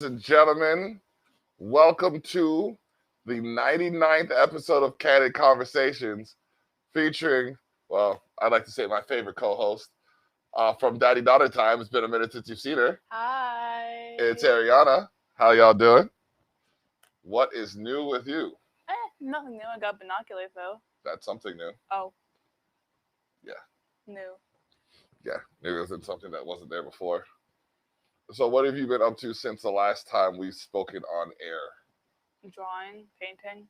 and gentlemen, welcome to the 99th episode of Candid Conversations featuring, well, I'd like to say my favorite co-host from Daddy Daughter Time. It's been a minute since you've seen her. Hi. It's Aryanna. How y'all doing? What is new with you? Nothing new. I got binoculars though. That's something new. Oh. Yeah. New. Yeah, maybe it wasn't something that wasn't there before. So what have you been up to since the last time we've spoken on air? Drawing, painting.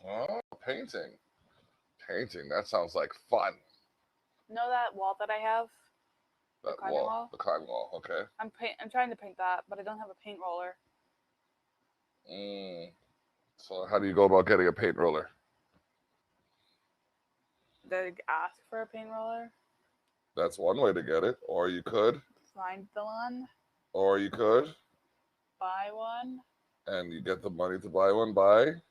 Oh, painting. Painting. That sounds like fun. Know that wall that I have? That climbing wall? The climbing wall, okay. I'm trying to paint that, but I don't have a paint roller. So how do you go about getting a paint roller? Did I ask for a paint roller? That's one way to get it. Or you could. Find the one. Or you could. Buy one. And you get the money to buy one by?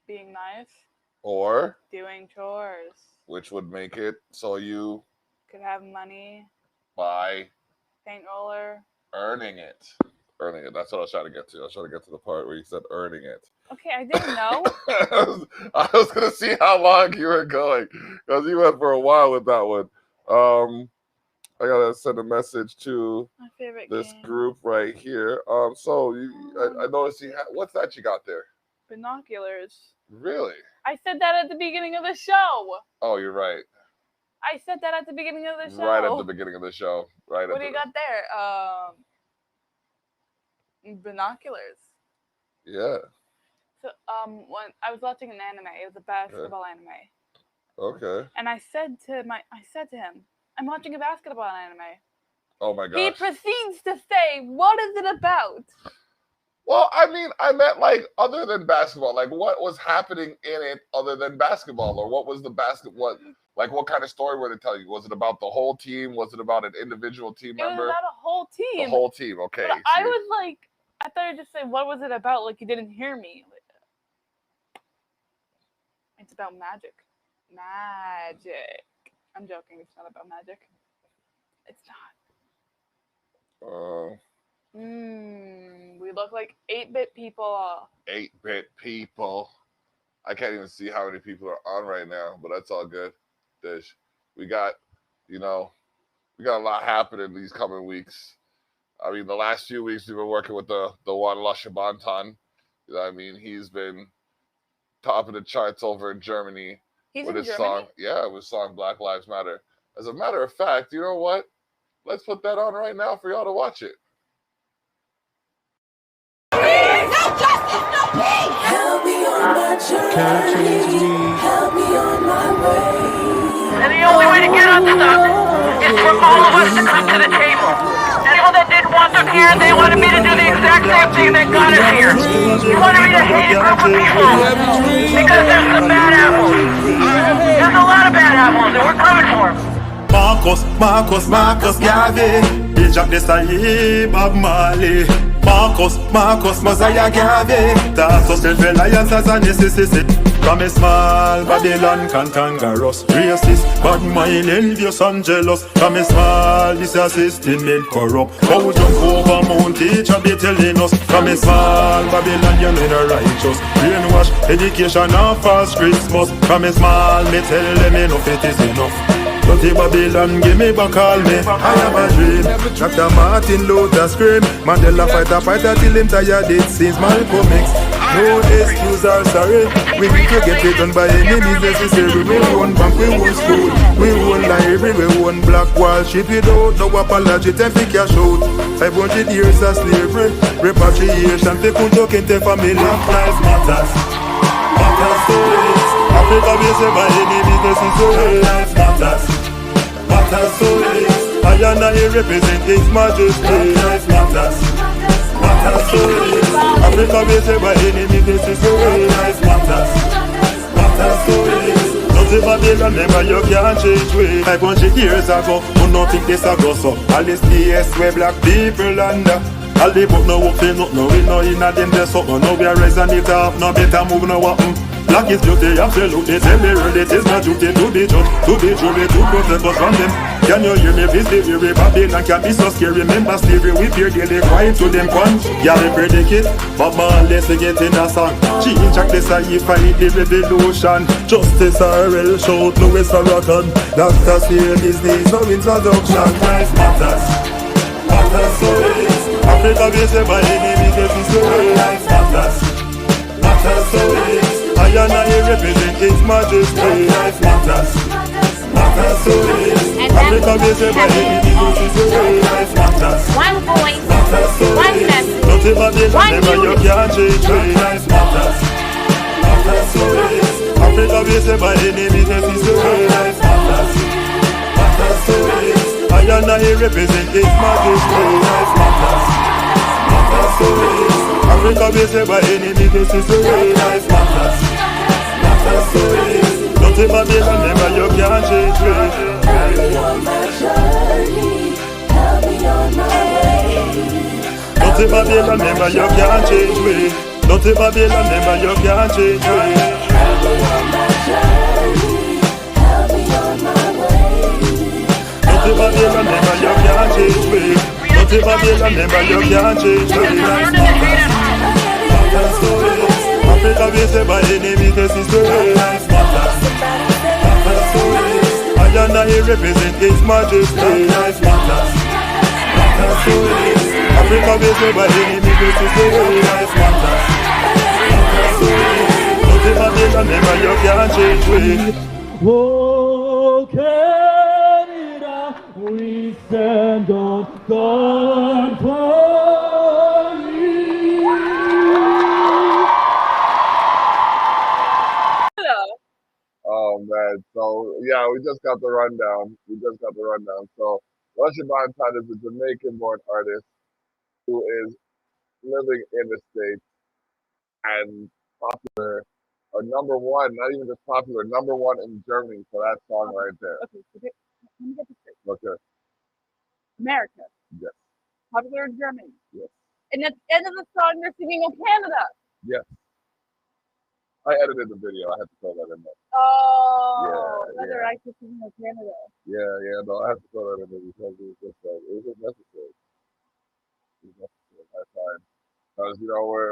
Being nice. Or? Doing chores. Which would make it so you could have money. Buy. Paint roller. Earning it. Earning it. That's what I was trying to get to. I was trying to get to the part where you said earning it. Okay, I didn't know. I was going to see how long you were going. Because you went for a while with that one. I gotta send a message to this group right here. So I noticed you what's that you got there? Binoculars. Really? I said that at the beginning of the show. Oh, you're right. I said that at the beginning of the show. Right at the beginning of the show. Right. What do you got there? Binoculars. Yeah. So when I was watching an anime, it was a basketball anime. Okay. And I said to him, I'm watching a basketball anime. Oh my gosh. He proceeds to say, what is it about? Well, I mean, I meant like other than basketball, like what was happening in it other than basketball, or what was the what kind of story were they telling you? Was it about the whole team? Was it about an individual team member? It was about a whole team. The whole team, okay. But I was like, I thought you just said, what was it about? Like you didn't hear me. It's about magic. Magic. I'm joking. It's not about magic. It's not. We look like 8-bit people. 8-bit people. I can't even see how many people are on right now, but that's all good. Dish. We got a lot happening these coming weeks. I mean, the last few weeks we've been working with the one Lusha Bantan. You know what I mean? He's been top of the charts over in Germany. He's with in his Germany? song. Yeah, with his song Black Lives Matter. As a matter of fact, you know what? Let's put that on right now for y'all to watch it. No justice, no peace! Help me on my journey. Help me on my way. And the only way to get unstuck is for all of us to come to the table. People that didn't want them here, they wanted me to do the exact same thing that got us here. You wanted me to hate a group of people because there's some bad apples. There's a lot of bad apples, and we're coming for them. Marcus Garvey, Jack Desai, Bob Marley. Marcus, Mosiah Garvey. That's us self-reliance as a necessity. From a small Babylon cantankerous, racist, bad mind, envious and jealous. From a small, this system made corrupt. How jump over Mount Teacher be telling us. From a small Babylon, you know the righteous. Brainwash, education and false Christmas. From a small, me tell them enough, it is enough. Dirty Babylon, give me back, call me. I have a dream. Dr. Martin Luther scream. Mandela fighter till him tired. It seems Malcolm X. No excuse or sorry. We need to get it done by any means necessary. We won't bank, we won't school, we won't library, we won't Black Wall Street without no apology. Time for cash out. 500 years of slavery, repatriation. People talking to family. Life matters. Matters stories. Africa based by any business is life matters. Matters stories. Aryanna represent His Majesty. Life matters. Matters stories. Africa based by any business is life matters. Matters stories. Nothing Babylon never you can't change way. 500 years ago, who not think this a go so? All this BS where black people under. All the book no work for nothing. No we know in a them there something. No we a rise and it up. No better move no what. Black is beauty, absolutely. Tell me where it is my duty to be judged, to be jury, to protect us from them. Can you hear me? Please be weary. Babylon can be so scary. Remember slavery, we fear daily, crying to them con. Yeah, they predicate, but man, let's get in a song. She in check this, I fight the revolution. Justice RL, shout Louis Farrakhan. Dr. Seal business, no introduction. Life matters, matters so it is. Africa based by enemies, this is the way. Life matters, matters so it is. Aryanna represent His Majesty. Life matters, matters so it is. Africa based by enemies, this is the way. Life matters, One voice, matters so one it is. message, Nothing but the one never you unity. can't change way. Life matters, matters so it is. Africa based by enemies, this is the way. Life matters, matters so it is. Aryanna represent His Majesty. Life matters, matters so it is. Africa based by enemies, this is the way. Life matters, matters so it is. Nothing but the never you can't change way. Help me on my journey, help me on my way. Nothing but the never you can't change way. Nothing but the never you can't change way. Help me on my journey, help me on my way. Nothing but the never you can't change way. Nothing but the never you can't change way. Matters so it is. Africa based by enemies, this is the way. Life matters, matters so it is. Aryanna represent His Majesty. Life matters, matters so it is. Africa based by enemies, this is the way. Life matters, matters so it is. Nothing but the never you can't change way. Oh, Canada, we stand on God Oh man, so yeah, we just got the rundown. So Russia Bonton is a Jamaican-born artist who is living in the States and popular, or number one, not even just popular, number one in Germany for that song right there. Okay, so let me get this straight. Okay, America, yes, popular in Germany. yes, And at the end of the song, they're singing of Canada. yes. I edited the video. I had to throw that in there. Oh, Yeah, they're yeah. actually singing of Canada. Yeah, no, I had to throw that in there because it was just like, it was just necessary. It was necessary at that time. Because,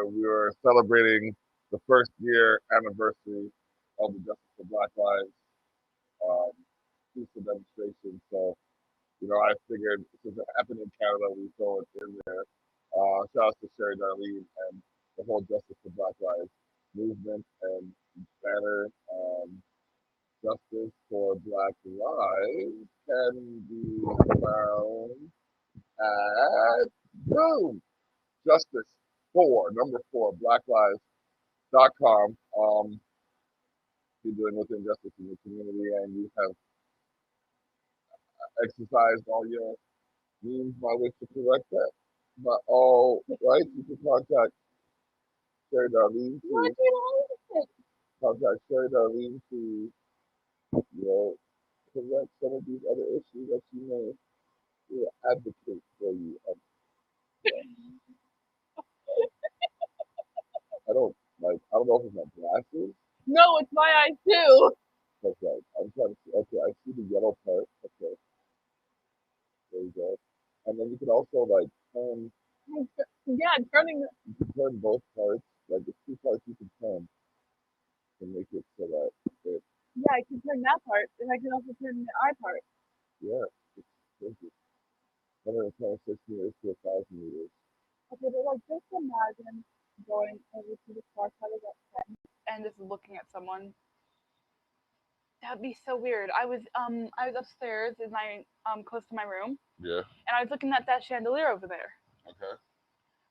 we were celebrating the first year anniversary of the Justice for Black Lives peaceful demonstration. So, I figured since it happened in Canada, we throw it in there. Shout out to Sherry Darlene and the whole Justice for Black Lives movement and banner. Justice for Black Lives can be found at boom Justice for number 4 BlackLives.com. You're doing with injustice in the community, and you have exercised all your means by which to correct that. But all right, you can Sherry Darlene What to do you know? contact Sherry Darlene to correct some of these other issues that you may advocate for you. I don't know if it's my glasses. No, it's my eyes too. Okay, I'm trying to see. Okay, I see the yellow part. Okay, there you go. And then you can also turn. Yeah, turning. You can turn both parts. Like the 2 parts you can turn to make it so that it. Yeah, I can turn that part, and I can also turn the eye part. Yeah, it's 126 meters to 1,000 meters. Okay, but just imagine going over to the far side of that fence and just looking at someone. That'd be so weird. I was upstairs in my close to my room, Yeah. and I was looking at that chandelier over there. Okay.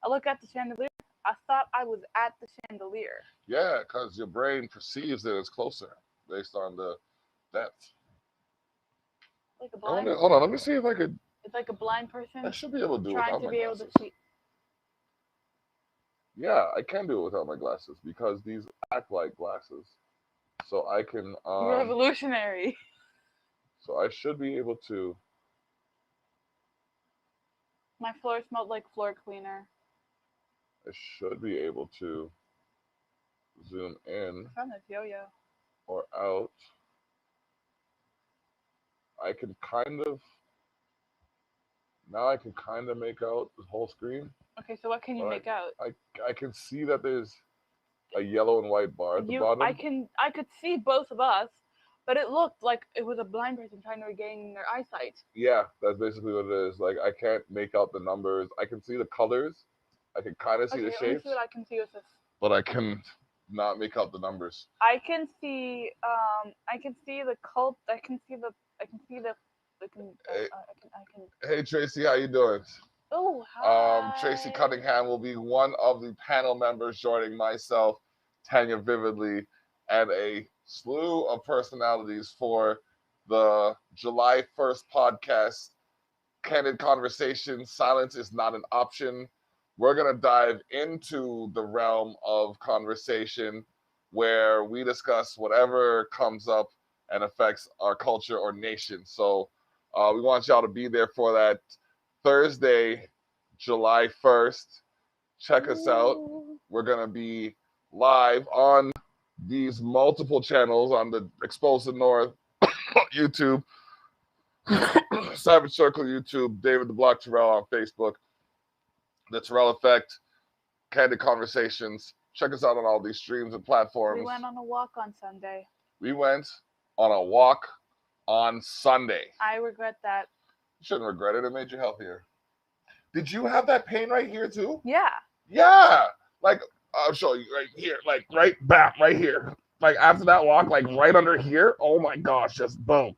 I look at the chandelier. I thought I was at the chandelier. Yeah, because your brain perceives that it's closer based on the depth. Like a blind. Hold on. Let me see if I could. It's like a blind person I should be able to do it trying without to my be able glasses. to see. Yeah, I can do it without my glasses because these act like glasses. So I can. Revolutionary. So I should be able to. My floor smelled like floor cleaner. I should be able to zoom in I found this yo-yo. or out, I can kind of make out the whole screen. Okay, so what can you But make out? I can see that there's a yellow and white bar at the bottom. I could see both of us, but it looked like it was a blind person trying to regain their eyesight. Yeah, that's basically what it is. Like I can't make out the numbers. I can see the colors. I can kind of see the Okay, let me shapes, see what I can see with this. but I can not make out the numbers. I can see the cult. I can see the I can. Hey Tracy, how you doing? Oh, hi. Tracy Cunningham will be one of the panel members joining myself, Tanya Vividly, and a slew of personalities for the July 1st podcast, Candid Conversation, Silence is Not an Option. We're going to dive into the realm of conversation where we discuss whatever comes up and affects our culture or nation. So we want y'all to be there for that Thursday, July 1st. Check us out. We're going to be live on these multiple channels on the Explosive North YouTube, Savage Circle YouTube, David the Block Terrell on Facebook, The Terrell Effect, Candid Conversations. Check us out on all these streams and platforms. We went on a walk on Sunday. We went on a walk on Sunday. I regret that. You shouldn't regret it. It made you healthier. Did you have that pain right here too? Yeah. Yeah. Like, I'll show you right here. Like, right back, right here. Like, after that walk, like, right under here. Oh my gosh, just boom.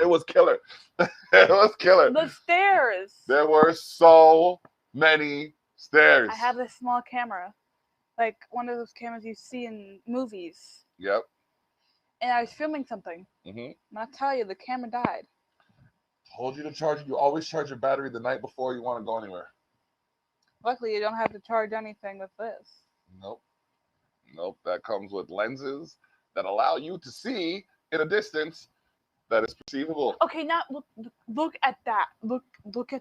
It was killer. It was killer. The stairs. There were so many stairs. I have this small camera, like one of those cameras you see in movies. Yep. And I was filming something. Mm-hmm. And I'll tell you, the camera died. Told you to charge. You always charge your battery the night before you want to go anywhere. Luckily, you don't have to charge anything with this. Nope. Nope. That comes with lenses that allow you to see in a distance that is perceivable. Okay, now look at that. Look at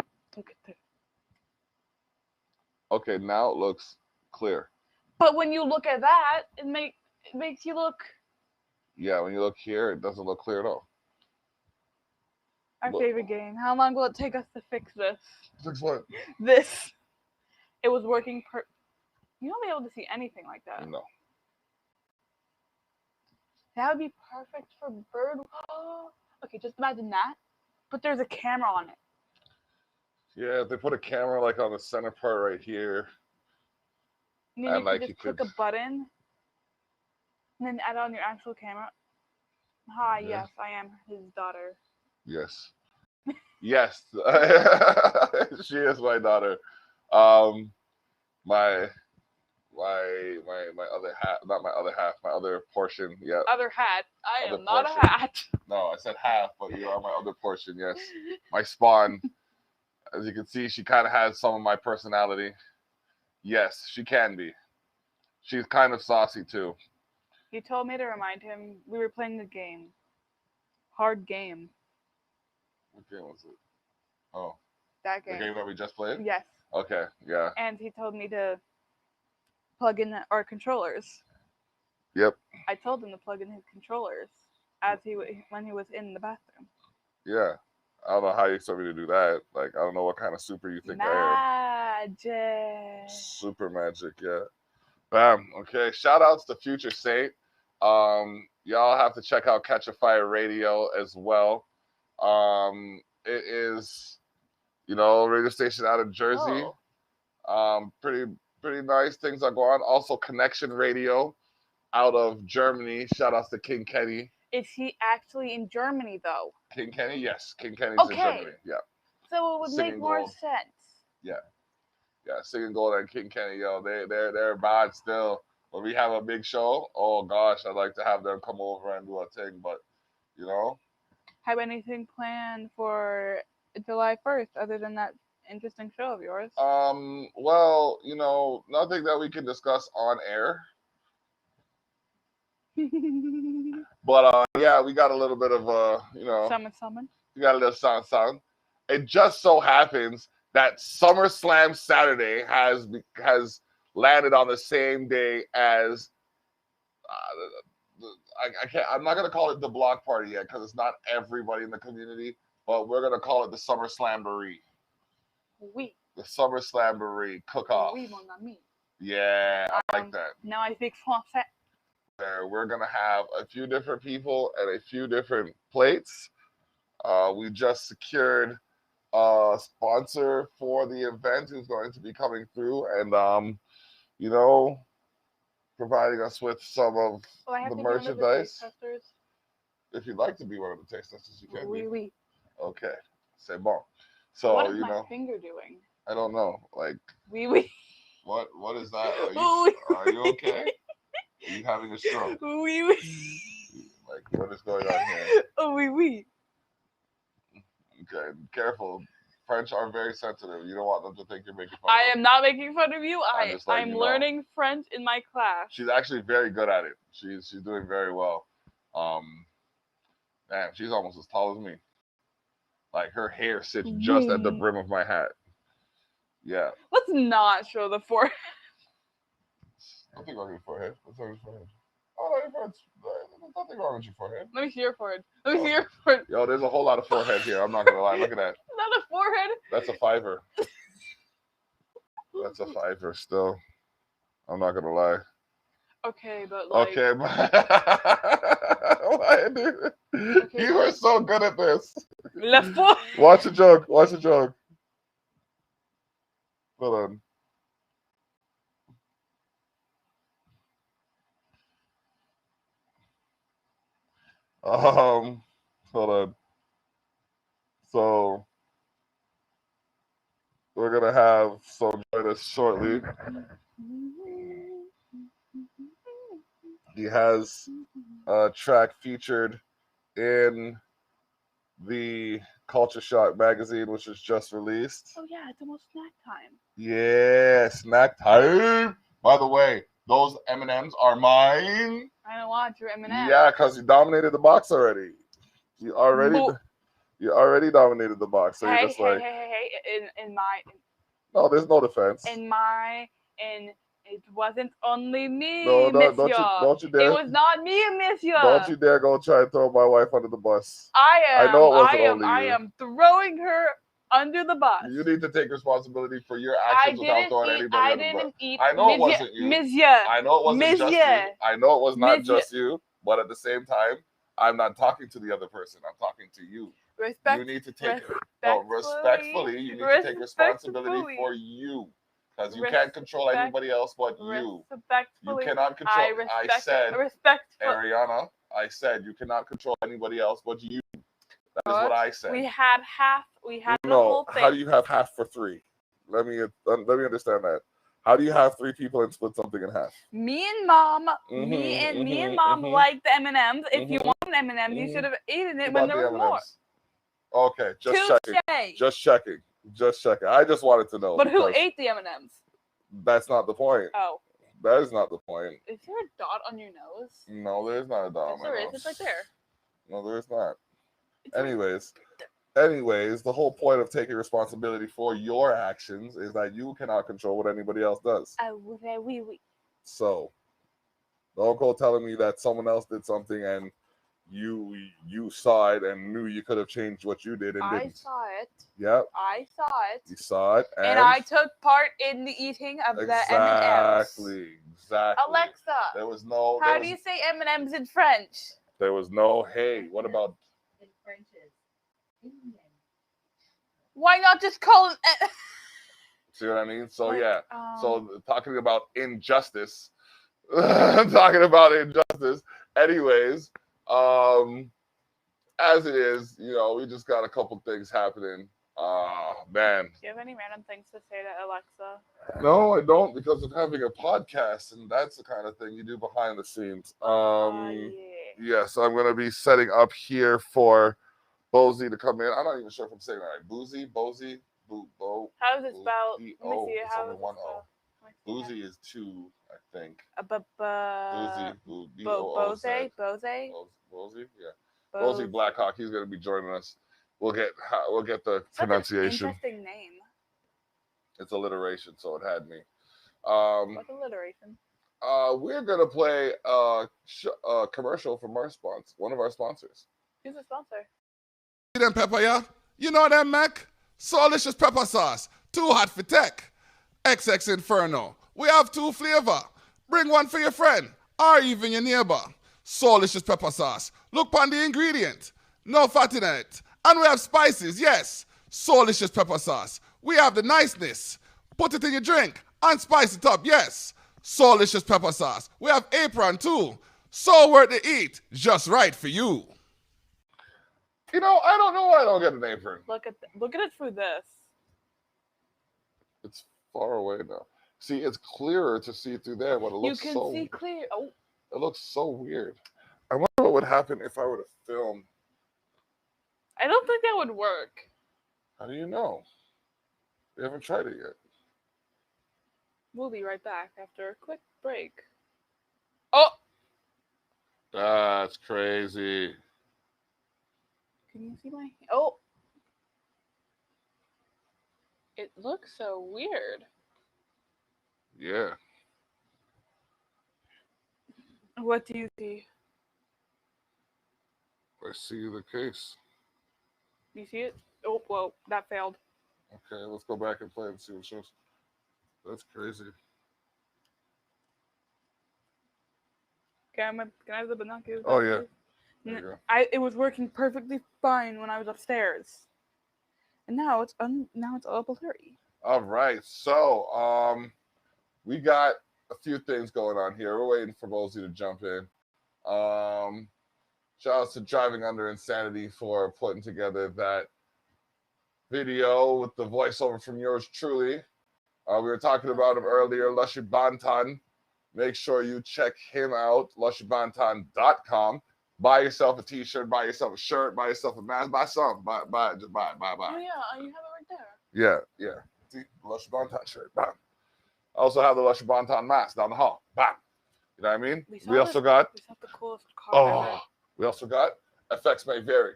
this. Okay, now it looks clear. But when you look at that, it makes you look. Yeah, when you look here, it doesn't look clear at all. Our Look. favorite game. How long will it take us to fix this? 6 what? This. It was working You won't be able to see anything like that. No. That would be perfect for bird. Okay, just imagine that. But there's a camera on it. Yeah, if they put a camera like on the center part right here. And then And, you like, can you just click could- a button. And then add on your actual camera. Hi, Yeah. yes, I am his daughter. Yes. Yes. She is my daughter. My other half, not my other half, my other portion. Yeah. Other hat. I Other am not portion. a hat. No, I said half, but you are my other portion. Yes. My spawn. As you can see, she kind of has some of my personality. Yes, she can be. She's kind of saucy too. He told me to remind him we were playing a game. Hard game. What game was it? Oh, That the game. game that we just played? Yes. Okay, yeah. And he told me to plug in our controllers. Yep. I told him to plug in his controllers when he was in the bathroom. Yeah. I don't know how you expect me to do that. Like, I don't know what kind of super you think I Magic. am. Super magic, yeah. Bam. Okay. Shout outs to Future Saint. Y'all have to check out Catch a Fire Radio as well. It is, a radio station out of Jersey. Oh. Pretty nice things are going on. Also, Connection Radio out of Germany. Shout outs to King Kenny. Is he actually in Germany though? King Kenny, yes. King Kenny's Okay. in Germany. Yeah. So it would Singing make more gold. sense. Yeah, Singing Gold and King Kenny, they're bad still. When we have a big show, oh gosh, I'd like to have them come over and do a thing, but Have anything planned for July 1st other than that interesting show of yours? well, nothing that we can discuss on air. But yeah, we got a little bit of Summon. we got a little sound. It just so happens that SummerSlam Saturday has landed on the same day as I can't. I'm not gonna call it the block party yet because it's not everybody in the community. But we're gonna call it the Summer Slamboree. Oui. The Summer Slamboree cook-off. Oui, mon ami. Yeah, I like that. Now I speak français. We're gonna have a few different people and a few different plates. We just secured a sponsor for the event who's going to be coming through and you know, providing us with some of the merchandise. If you'd like to be one of the taste testers, you can be. Oui. Okay, c'est bon. So what is my finger doing? I don't know. Like Oui. What is that? Are you okay? Are you having a stroke? Oui. Like what is going on here? Oh, oui. Okay, careful. French are very sensitive. You don't want them to think you're making fun of I them. am not making fun of you. I'm you know. learning French in my class. She's actually very good at it. She's doing very well. Man, she's almost as tall as me. Like her hair sits just at the brim of my hat. Yeah. Let's not show the forehead. Nothing wrong with your forehead. What's wrong with your forehead? Oh, your forehead. There's nothing wrong with your forehead. Let me see your forehead. Let me see your forehead. Yo, there's a whole lot of forehead here. I'm not gonna lie. Look at that. Not a forehead. That's a fiver. That's a fiver still. I'm not gonna lie. Okay, but like. Okay, why, dude? Okay. You are so good at this. Watch a joke. Watch a joke. Hold on. Hold on. So we're gonna have join us shortly. He has a track featured in the Culture Shock magazine, which was just released. Oh yeah, it's almost snack time. Yeah, snack time. By the way, those M&Ms are mine. I don't want your M&Ms. Yeah, because you dominated the box already. You already dominated the box. So you're just like, in my. No, there's no defense. It wasn't only me, no, monsieur. Don't you dare. It was not me, monsieur. Don't you dare go try and throw my wife under the bus. I know it wasn't only you. I am throwing her under the bus. You need to take responsibility for your actions without throwing anybody under the bus. I know it wasn't you. Monsieur. I know it wasn't just you. I know it was not just you. But at the same time, I'm not talking to the other person. I'm talking to you. You need to take respectfully. You need to take responsibility for you. Because you can't control anybody else but you. You cannot control. I said, Aryanna, I said you cannot control anybody else but you. That is what I said. We had half. We had the whole thing. How do you have half for three? Let me understand that. How do you have three people and split something in half? Me and mom, me and mom like the M&Ms. If you want an M&Ms, you should have eaten it when there was more. Okay, just checking. I just wanted to know. But who ate the M&Ms? That's not the point. Oh. That is not the point. Is there a dot on your nose? No, there's not a dot on my nose. There is. It's right there. No, there's not. Anyways, the whole point of taking responsibility for your actions is that you cannot control what anybody else does. Oui. So, don't go telling me that someone else did something and you saw it and knew you could have changed what you did and didn't. I saw it. Yep. I saw it. You saw it. And I took part in the eating of the M&Ms. Exactly. Alexa. There was no. How do you say M&Ms in French? There was no. Hey, what about? In French is Indian. Why not just call it? See what I mean? So so talking about injustice. Talking about injustice. Anyways, as it is, we just got a couple things happening. Man. Do you have any random things to say to Alexa? No, I don't, because of having a podcast, and that's the kind of thing you do behind the scenes. Yeah, so I'm gonna be setting up here for Bozy to come in. I'm not even sure if I'm saying that right. Bozy. How is it spelled? Let me see it. It's only one O. Boozy is two, I think. Bozy? Yeah. Bozy Blackhawk. He's gonna be joining us. We'll get the pronunciation. Interesting name. It's alliteration, so it had me. What alliteration? we're gonna play a commercial from one of our sponsors. Who's the sponsor? See them pepper, yeah? You know them, Mac? Soulicious pepper sauce. Too hot for tech. XX Inferno. We have 2 flavor. Bring one for your friend or even your neighbor. Soulicious pepper sauce. Look on the ingredient. No fat in it. And we have spices, yes. Soulicious pepper sauce. We have the niceness. Put it in your drink and spice it up, yes. Soulicious pepper sauce. We have apron too. So worth to eat. Just right for you. You know, I don't know why I don't get an apron. Look at it through this. It's far away now. See, it's clearer to see through there, but it looks You can see clear. Oh. It looks so weird. I wonder what would happen if I were to film. I don't think that would work. How do you know? We haven't tried it yet. We'll be right back after a quick break. Oh! That's crazy. Can you see my... Oh! It looks so weird. Yeah. What do you see? I see the case. You see it? Oh, whoa, that failed. Okay, let's go back and play and see what it shows. That's crazy. Can I have the binoculars? Oh, yeah. There you go. It was working perfectly fine when I was upstairs. And now it's all blurry. All right, so we got a few things going on here. We're waiting for Mosey to jump in. Shout out to Driving Under Insanity for putting together that video with the voiceover from yours truly. We were talking about him earlier, Lushy Bantan. Make sure you check him out, lushybantan.com. Buy yourself a t-shirt, buy yourself a shirt, buy yourself a mask, buy something. Buy it, just buy it. Oh, yeah, you have it right there. Yeah. See, Lushy Bantan shirt, bam. I also have the Lushy Bantan mask down the hall, bam. You know what I mean? We also got the coolest car ever. We also got FX May Vary.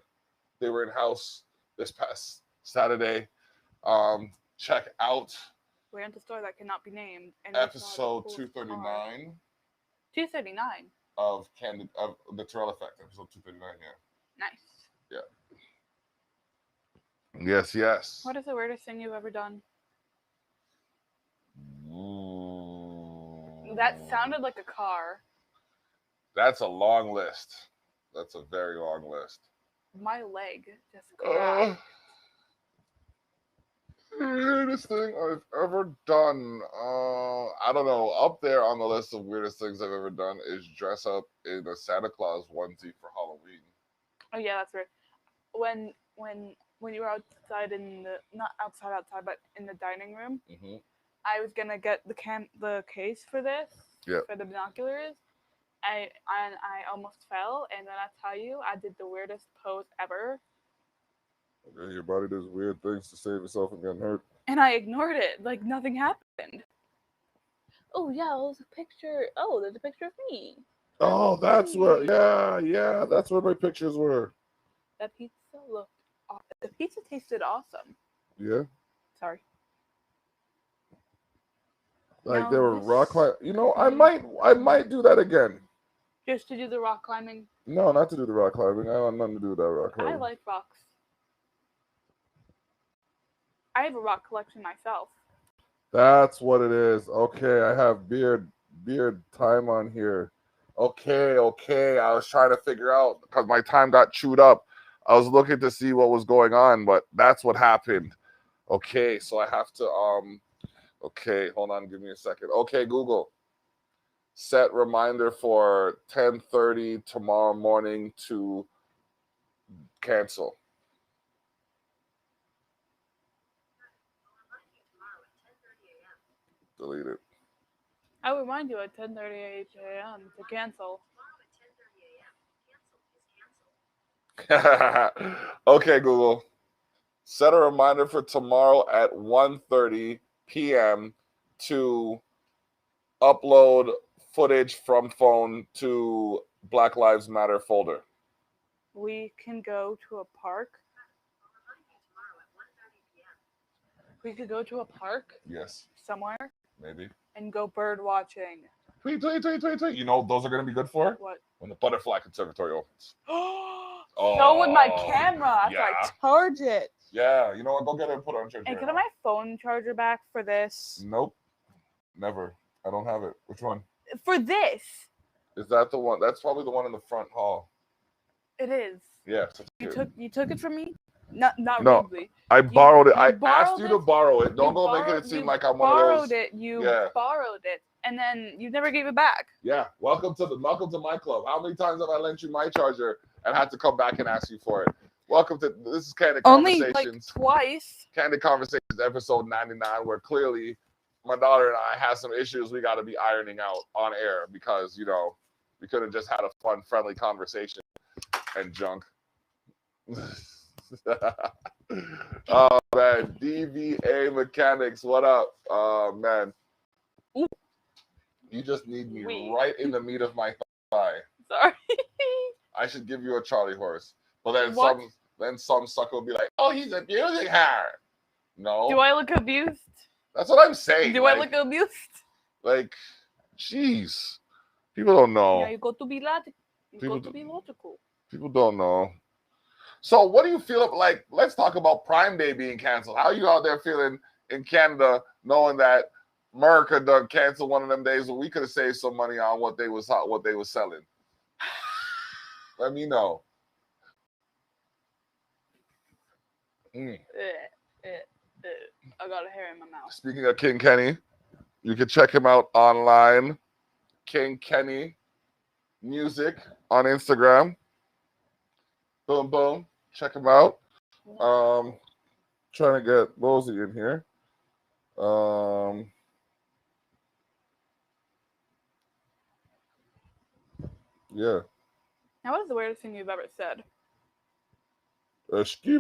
They were in house this past Saturday. Check out We're at the store that cannot be named. And episode 239. 239. Of the Terrell Effect, episode 239. Yeah. Nice. Yes. What is the weirdest thing you've ever done? Ooh. That sounded like a car. That's a long list. That's a very long list. My leg just cracked. Weirdest thing I've ever done. I don't know. Up there on the list of weirdest things I've ever done is dress up in a Santa Claus onesie for Halloween. Oh yeah, that's weird. When you were outside not outside, but in the dining room, I was gonna get the case for this for the binoculars. I almost fell, and then I tell you, I did the weirdest pose ever. Okay, your body does weird things to save itself from getting hurt. And I ignored it, like nothing happened. Oh yeah, there's a picture. Oh, there's a picture of me. Oh, that's where. Yeah, that's where my pictures were. That pizza looked. The pizza tasted awesome. Yeah. Sorry. Like No, they were rock climbing. You know, I might do that again. Just to do the rock climbing? No, not to do the rock climbing. I don't have nothing to do with that rock climbing. I like rocks. I have a rock collection myself. That's what it is. Okay, I have beard time on here. Okay. I was trying to figure out because my time got chewed up. I was looking to see what was going on, but that's what happened. Okay, so I have to okay, hold on, give me a second. Okay, Google. Set reminder for 10:30 tomorrow morning to cancel. Delete it. I'll remind you at 10:30 a.m. to cancel. Okay, Google. Set a reminder for tomorrow at 1:30 p.m. to upload footage from phone to Black Lives Matter folder. We can go to a park. We could go to a park. Yes. Somewhere. Maybe. And go bird watching. Tweet, tweet, tweet, tweet, tweet. You know what those are going to be good for? What? When the Butterfly Conservatory opens. So with my Oh, camera after I yeah. charge it. Yeah, you know what? Go get it and put it on charger. Hey, right can I now. have my phone charger back for this? Nope. Never. I don't have it. Which one? For this. Is that the one? That's probably the one in the front hall. It is. Yeah. You took it from me? Not No, rudely. I borrowed it. you I borrowed asked you to it? borrow it. Don't You go making borrowed- it seem you like I'm one of borrowed those. it. You Yeah. borrowed it, and then you never gave it back. Yeah. Welcome to my club. How many times have I lent you my charger and had to come back and ask you for it? Welcome to this is Candid Only Conversations. like twice. Candid Conversations episode 99, where clearly my daughter and I had some issues we got to be ironing out on air because, you know, we could have just had a fun, friendly conversation and junk. Oh, man. DVA Mechanics, what up? Man. Ooh. You just need me Wee. right in the meat of my thigh. Sorry. I should give you a Charlie horse. But then What? some sucker will be like, oh, he's abusing her. No. Do I look abused? That's what I'm saying. Do I look abused? Like, jeez. People don't know. Yeah, you got to be logical. People Got to be logical. People don't know. So what do you feel like? Let's talk about Prime Day being canceled. How are you out there feeling in Canada knowing that America done canceled one of them days where we could have saved some money on what they was selling? Let me know. I got a hair in my mouth. Speaking of King Kenny, you can check him out online. King Kenny Music on Instagram. Boom, boom. Check him out. Trying to get Rosie in here. Yeah. Now, what is the weirdest thing you've ever said? Did you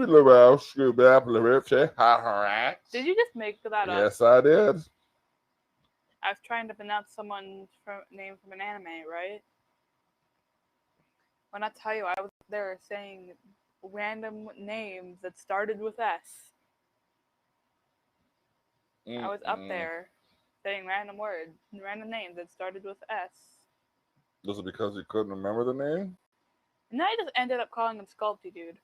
just make that up? Yes, I did. I was trying to pronounce someone's name from an anime, right? When I tell you, I was there saying random names that started with S. I was up there saying random words, random names that started with S. Was it because you couldn't remember the name? And then I just ended up calling him Sculpty Dude.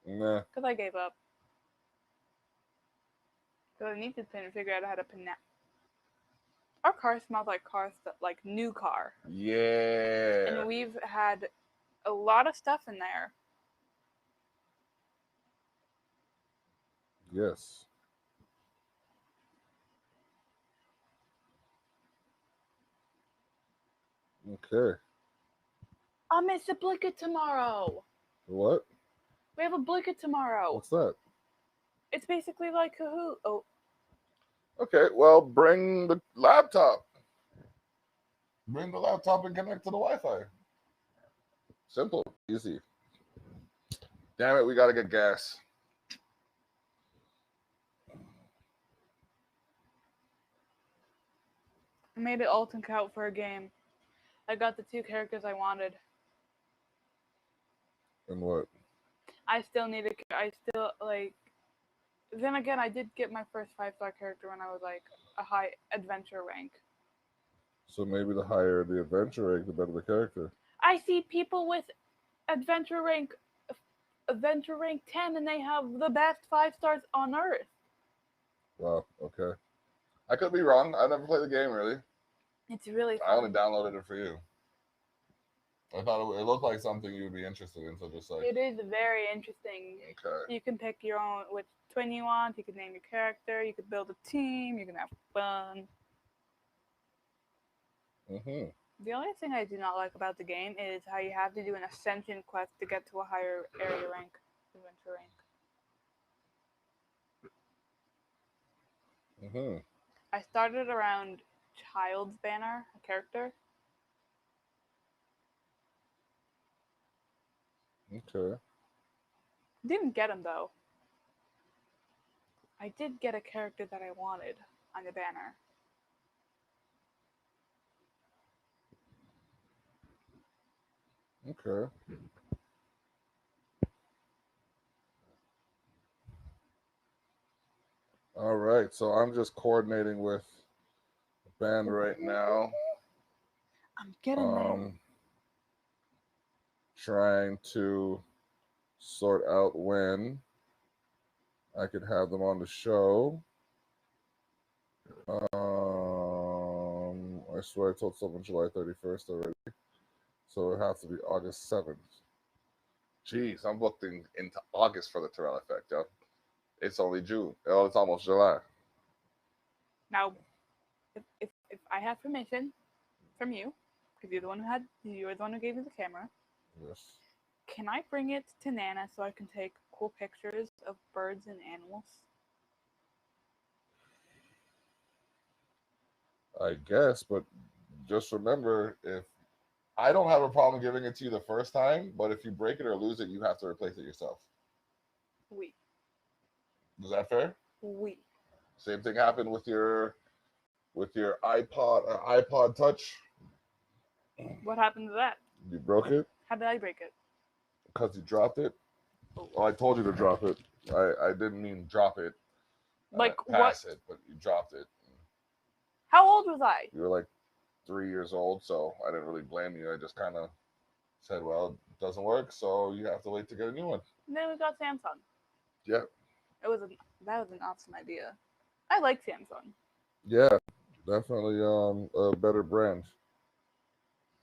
Nah. Because I gave up. Because I need to figure out how to pronounce. Our car smells like new car. Yeah. And we've had a lot of stuff in there. Yes. Okay. I miss a blanket tomorrow. What? We have a blanket tomorrow. What's that? It's basically like Kahoot. Oh. Okay, well, bring the laptop. Bring the laptop and connect to the Wi-Fi. Simple, easy. Damn it, we gotta get gas. I made it alt account for a game. I got the 2 characters I wanted. And what? I still then again, I did get my first 5-star character when I was like a high adventure rank. So maybe the higher the adventure rank, the better the character. I see people with adventure rank 10 and they have the best 5 stars on earth. Wow, okay. I could be wrong. I never played the game, really. It's really fun. I only downloaded it for you. I thought it looked like something you would be interested in, so just like... It is very interesting. Okay. You can pick your own, which twin you want, you can name your character, you can build a team, you can have fun. Mm-hmm. The only thing I do not like about the game is how you have to do an ascension quest to get to a higher area rank, adventure rank. Mm-hmm. I started around Child's Banner, a character. Okay. Didn't get him though. I did get a character that I wanted on the banner. Okay. All right. So I'm just coordinating with the band right now. I'm getting there. Trying to sort out when I could have them on the show. I swear I told someone July 31st already. So it has to be August 7th. Jeez, I'm booked into August for the Terrell Effect, yo. It's only June. Oh, it's almost July. Now, if I have permission from you, because you're the one who gave me the camera. Yes. Can I bring it to Nana so I can take cool pictures of birds and animals? I guess, but just remember, if I don't have a problem giving it to you the first time, but if you break it or lose it, you have to replace it yourself. Oui. Is that fair? Oui. Same thing happened with your iPod Touch. What happened to that? You broke it How did I break it? because you dropped it. Oh, I told you to drop it. I didn't mean drop it. Like pass what? it, but you dropped it. How old was I? You were like 3 years old, so I didn't really blame you. I just kind of said, well, it doesn't work, so you have to wait to get a new one. And then we got Samsung. Yeah. That was an awesome idea. I like Samsung. Yeah, definitely a better brand.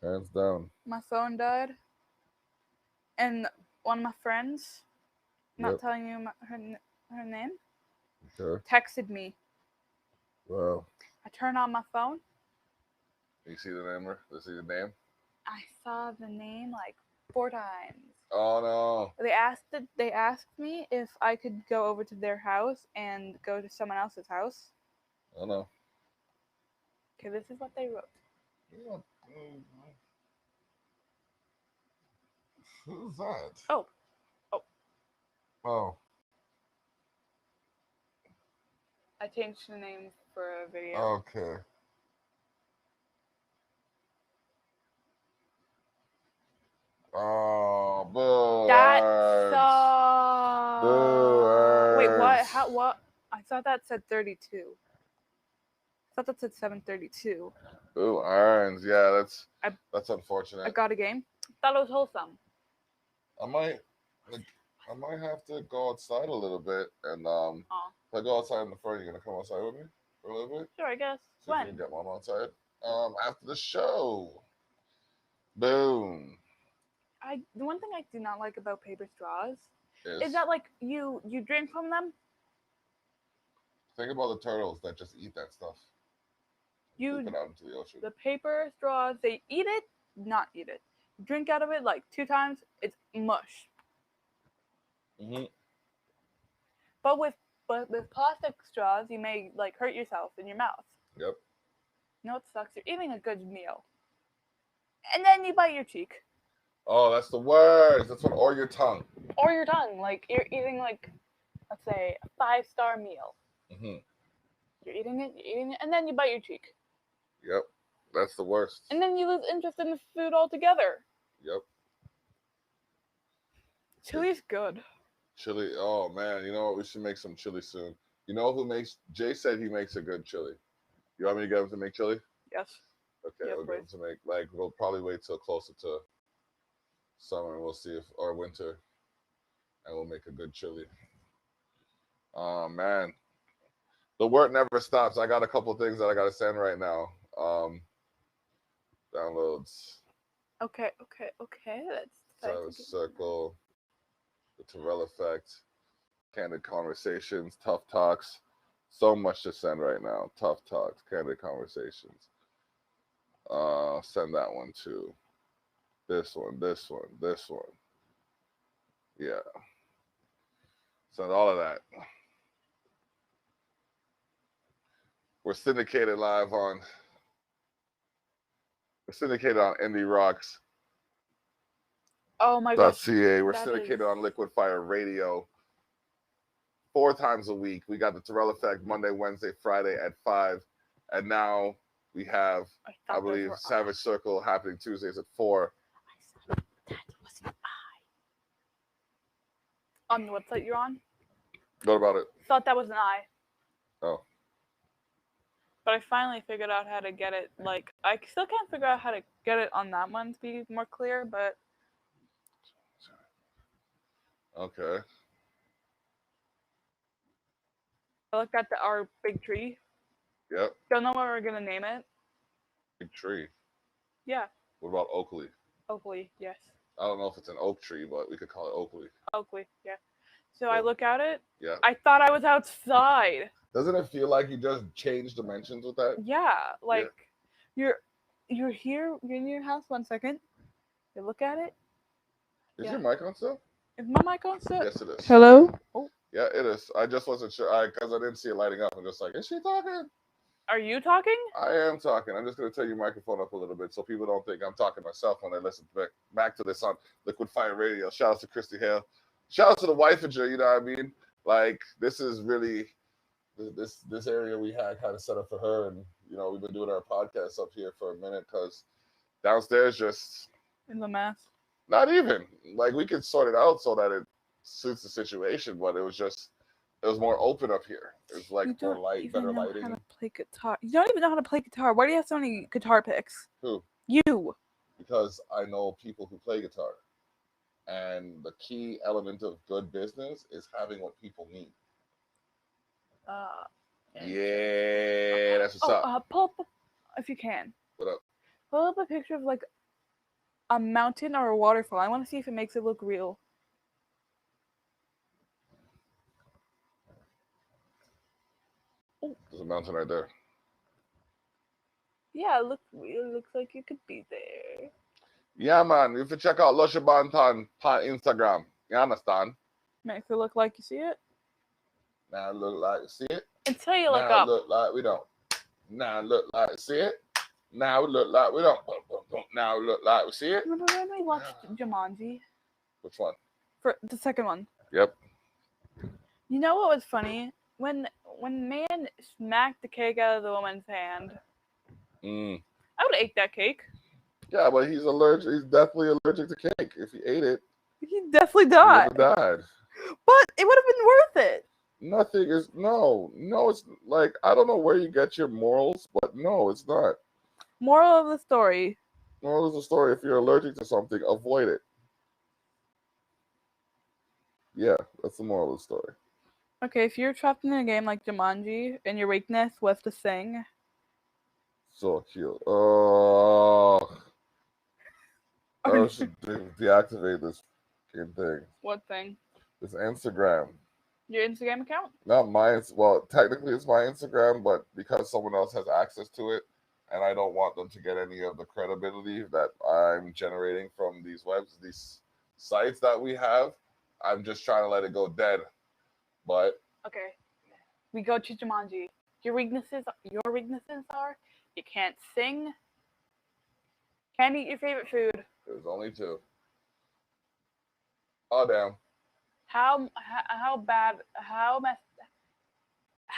Hands down. My phone died, and one of my friends, not Yep. telling you her name, Okay. texted me. Wow. I turn on my phone. You see the name? See the name? I saw the name like 4 times. Oh no. They asked me if I could go over to their house and go to someone else's house. Oh no. Okay, this is what they wrote. Who's that? Oh. Oh. I changed the name for a video. Okay. Oh, boo. That sucks. Wait, what? Sucks. What? I thought that said 32. I thought that said 732. Ooh, irons. Yeah, that's unfortunate. I got a game. Thought it was wholesome. I might have to go outside a little bit, and if I go outside in the front, you're gonna come outside with me for a little bit. Sure, I guess. See if When? we can get mom outside. After the show. Boom. The one thing I do not like about paper straws is that like you drink from them. Think about the turtles that just eat that stuff. You put it out into the ocean. The paper straws, they eat it, not eat it. Drink out of it like 2 times, it's mush. Mm-hmm. But with plastic straws, you may like hurt yourself in your mouth. Yep. You know what sucks? You're eating a good meal, and then you bite your cheek. Oh, that's the worst. That's what, or your tongue. Or your tongue. Like you're eating like, let's say, a 5-star meal. Mm-hmm. You're eating it, and then you bite your cheek. Yep. That's the worst. And then you lose interest in the food altogether. Yep. Chili's good. Chili. Oh man, you know what? We should make some chili soon. You know who makes? Jay said he makes a good chili. You want me to get him to make chili? Yes. Okay, yes, we'll get him to make. Like, we'll probably wait till closer to summer, and we'll see or winter, and we'll make a good chili. Oh man, the work never stops. I got a couple things that I gotta send right now. Downloads. Okay. Savage Circle, the Terrell Effect, Candid Conversations, Tough Talks. So much to send right now. Tough Talks, Candid Conversations. Send that one too. This one. Yeah. Send all of that. We're syndicated on Indie Rocks. Oh my gosh. .ca. We're syndicated on Liquid Fire Radio 4 times a week. We got the Terrell Effect Monday, Wednesday, Friday at 5. And now we have, I believe, Savage Circle happening Tuesdays at 4. I said that was an I. On the website you're on? What about it? Thought that was an I. Oh. But I finally figured out how to get it. Like, I still can't figure out how to get it on that one to be more clear, but Okay. I looked at our big tree. Yep. Don't know what we're gonna name it. Big tree. Yeah, What about Oakley? Oakley. Yes, I don't know if it's an oak tree, but we could call it Oakley. Oakley. Yeah. So I Cool. look at it. Yeah. I thought I was outside. Doesn't it feel like you just changed dimensions with that? Yeah, like you're here. You're in your house. 1 second. You look at it. Is Yeah. your mic on still? Is my mic on still? Yes, it is. Hello. Oh, Yeah, it is. I just wasn't sure because I didn't see it lighting up. I'm just like, is she talking? are you talking? I am talking. I'm just going to turn your microphone up a little bit so people don't think I'm talking to myself when they listen back to this on Liquid Fire Radio. Shout out to Christy Hale. Shout out to the Wifeager, you know what I mean? Like, this is really this area we had kind of set up for her. And, you know, we've been doing our podcast up here for a minute because downstairs just In the mess. not even. Like, we could sort it out so that it suits the situation, but it was more open up here. It was like more light, better lighting. How to play guitar. You don't even know how to play guitar. Why do you have so many guitar picks? Who? You. Because I know people who play guitar. And the key element of good business is having what people need. Yeah, that's what's up. Pull up, if you can. What up? Pull up a picture of like a mountain or a waterfall. I want to see if it makes it look real. There's a mountain right there. Yeah, it looks like you could be there. Yeah, man. You can check out Lusha Bantan on Instagram. You understand? Makes it look like you see it. Now look like you see it. Until you look now up. Look like we don't. Now look like you see it. Now we look like we don't. Now we look like we see it. Remember when we watched Jumanji? Which one? For the second one. Yep. You know what was funny? When man smacked the cake out of the woman's hand. I would have ate that cake. Yeah, but he's allergic. He's definitely allergic to cake. If he ate it, He definitely died. he would have died. But it would have been worth it. Nothing is no. It's like I don't know where you get your morals, but no, it's not. Moral of the story. Moral of the story: if you're allergic to something, avoid it. Yeah, that's the moral of the story. Okay, if you're trapped in a game like Jumanji and your weakness was to sing. So cute. Oh, I should deactivate this fucking thing. What thing? This Instagram. Your Instagram account? Not mine. Well, technically it's my Instagram, but because someone else has access to it, and I don't want them to get any of the credibility that I'm generating from these these sites that we have, I'm just trying to let it go dead. But okay, we go to Jumanji. Your weaknesses are you can't sing, can't eat your favorite food. There's only two. Oh damn.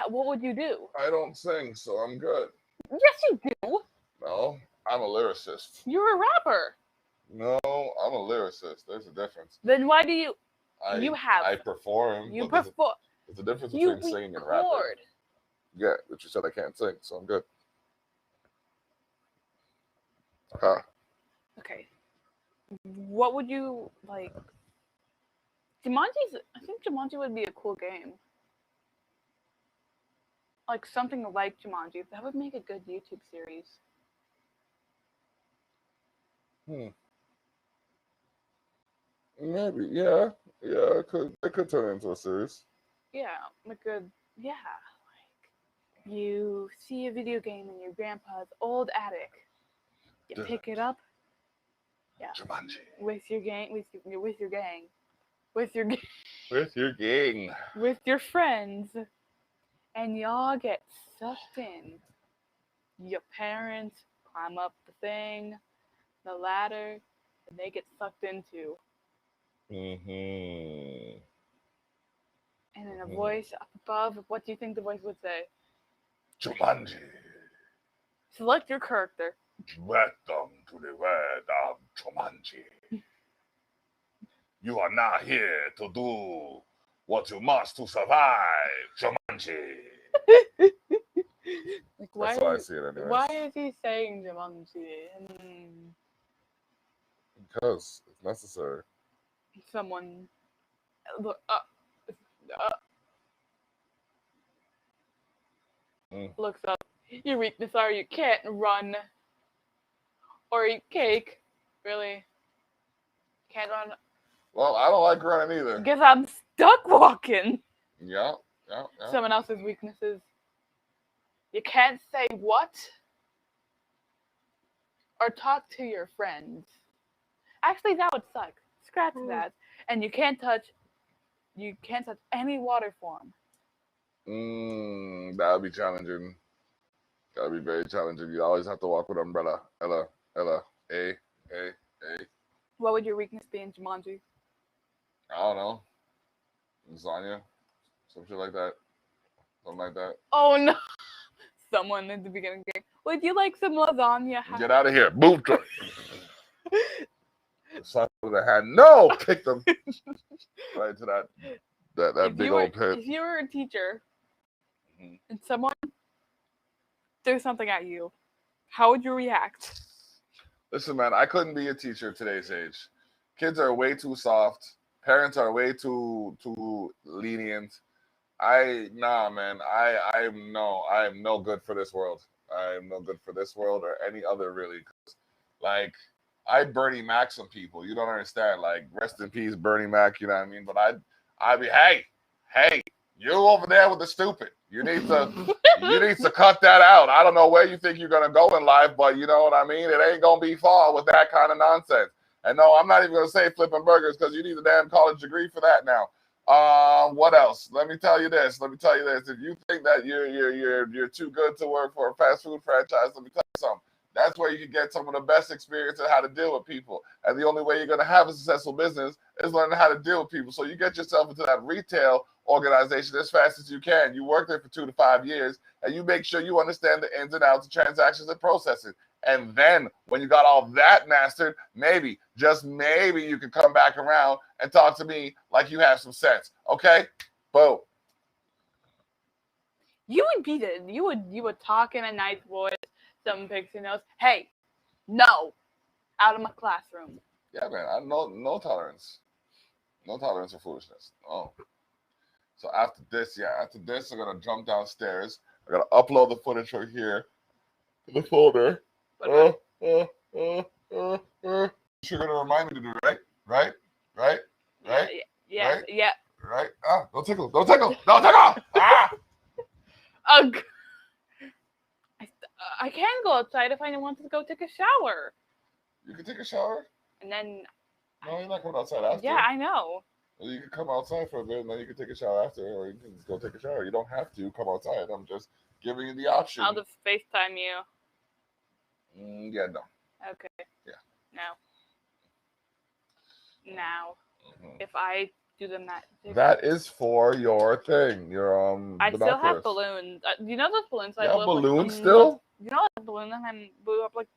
What would you do? I don't sing, so I'm good. Yes, you do. No, I'm a lyricist. You're a rapper. No, I'm a lyricist. There's a difference. Then why do you? I perform. You perform. There's a difference between singing and rapping. Yeah, but you said I can't sing, so I'm good. Huh. Okay. What would you like? I think Jumanji would be a cool game. Like something like Jumanji. That would make a good YouTube series. Maybe, yeah. It could turn into a series. Yeah, like you see a video game in your grandpa's old attic. You pick it up. Yeah. Jumanji. With your gang. With your friends. And y'all get sucked in. Your parents climb up the thing, the ladder, and they get sucked into. Mm-hmm. And then a voice up above, what do you think the voice would say? Jumanji. Select your character. Welcome to the world of Jumanji. You are not here to do what you must to survive, Jumanji. Like, why? That's how I see it, anyways. Why is he saying Jumanji? Because it's necessary. Someone look looks up. Your weakness are you can't run or eat cake. Really? Can't run. Well, I don't like running either. Guess I'm stuck walking. Yeah. Someone else's weaknesses. You can't say what or talk to your friends. Actually, that would suck. Scratch that. And you can't touch any water form. That would be challenging. That would be very challenging. You always have to walk with umbrella. Ella. A. What would your weakness be in Jumanji? I don't know. Lasagna. Some shit like that. Something like that. Oh no. Someone in the beginning game. Would you like some lasagna? Get out of here. Move to son with a hand. No! Kick them. Right to that big old pit. If you were a teacher and someone threw something at you, how would you react? Listen, man, I couldn't be a teacher at today's age. Kids are way too soft. Parents are way too lenient. I am no good for this world. I am no good for this world or any other, really. Like, I Bernie Mac some people. You don't understand. Like, rest in peace, Bernie Mac. You know what I mean? But I'd be, hey, you over there with the stupid. You need to cut that out. I don't know where you think you're gonna go in life, but you know what I mean. It ain't gonna be far with that kind of nonsense. And no, I'm not even gonna say flipping burgers because you need a damn college degree for that now. What else? Let me tell you this. If you think that you're too good to work for a fast food franchise, let me tell you something. That's where you can get some of the best experience in how to deal with people. And the only way you're going to have a successful business is learning how to deal with people. So you get yourself into that retail organization as fast as you can. You work there for 2 to 5 years, and you make sure you understand the ins and outs of transactions and processing. And then when you got all that mastered, maybe, just maybe, you can come back around and talk to me like you have some sense. Okay? Boom. You would beat it. You would talk in a nice voice. Some pixie nose. Hey, no, out of my classroom. Yeah, man. I no tolerance. No tolerance for foolishness. Oh. So after this, I'm gonna jump downstairs. I gotta upload the footage right here to the folder. You're gonna remind me to do right? Yeah. Right? Ah, don't tickle. Ah! Ugh. I can go outside if I want to go take a shower. You can take a shower? And then... No, you're not coming outside after. Yeah, I know. Well, you can come outside for a bit, and then you can take a shower after, or you can go take a shower. You don't have to come outside. I'm just giving you the option. I'll just FaceTime you. Yeah, no. Okay. Yeah. Now. If I do the that is for your thing. Your I still have balloons. You know those balloons I blew up? Balloons still? You know that balloon that I blew up like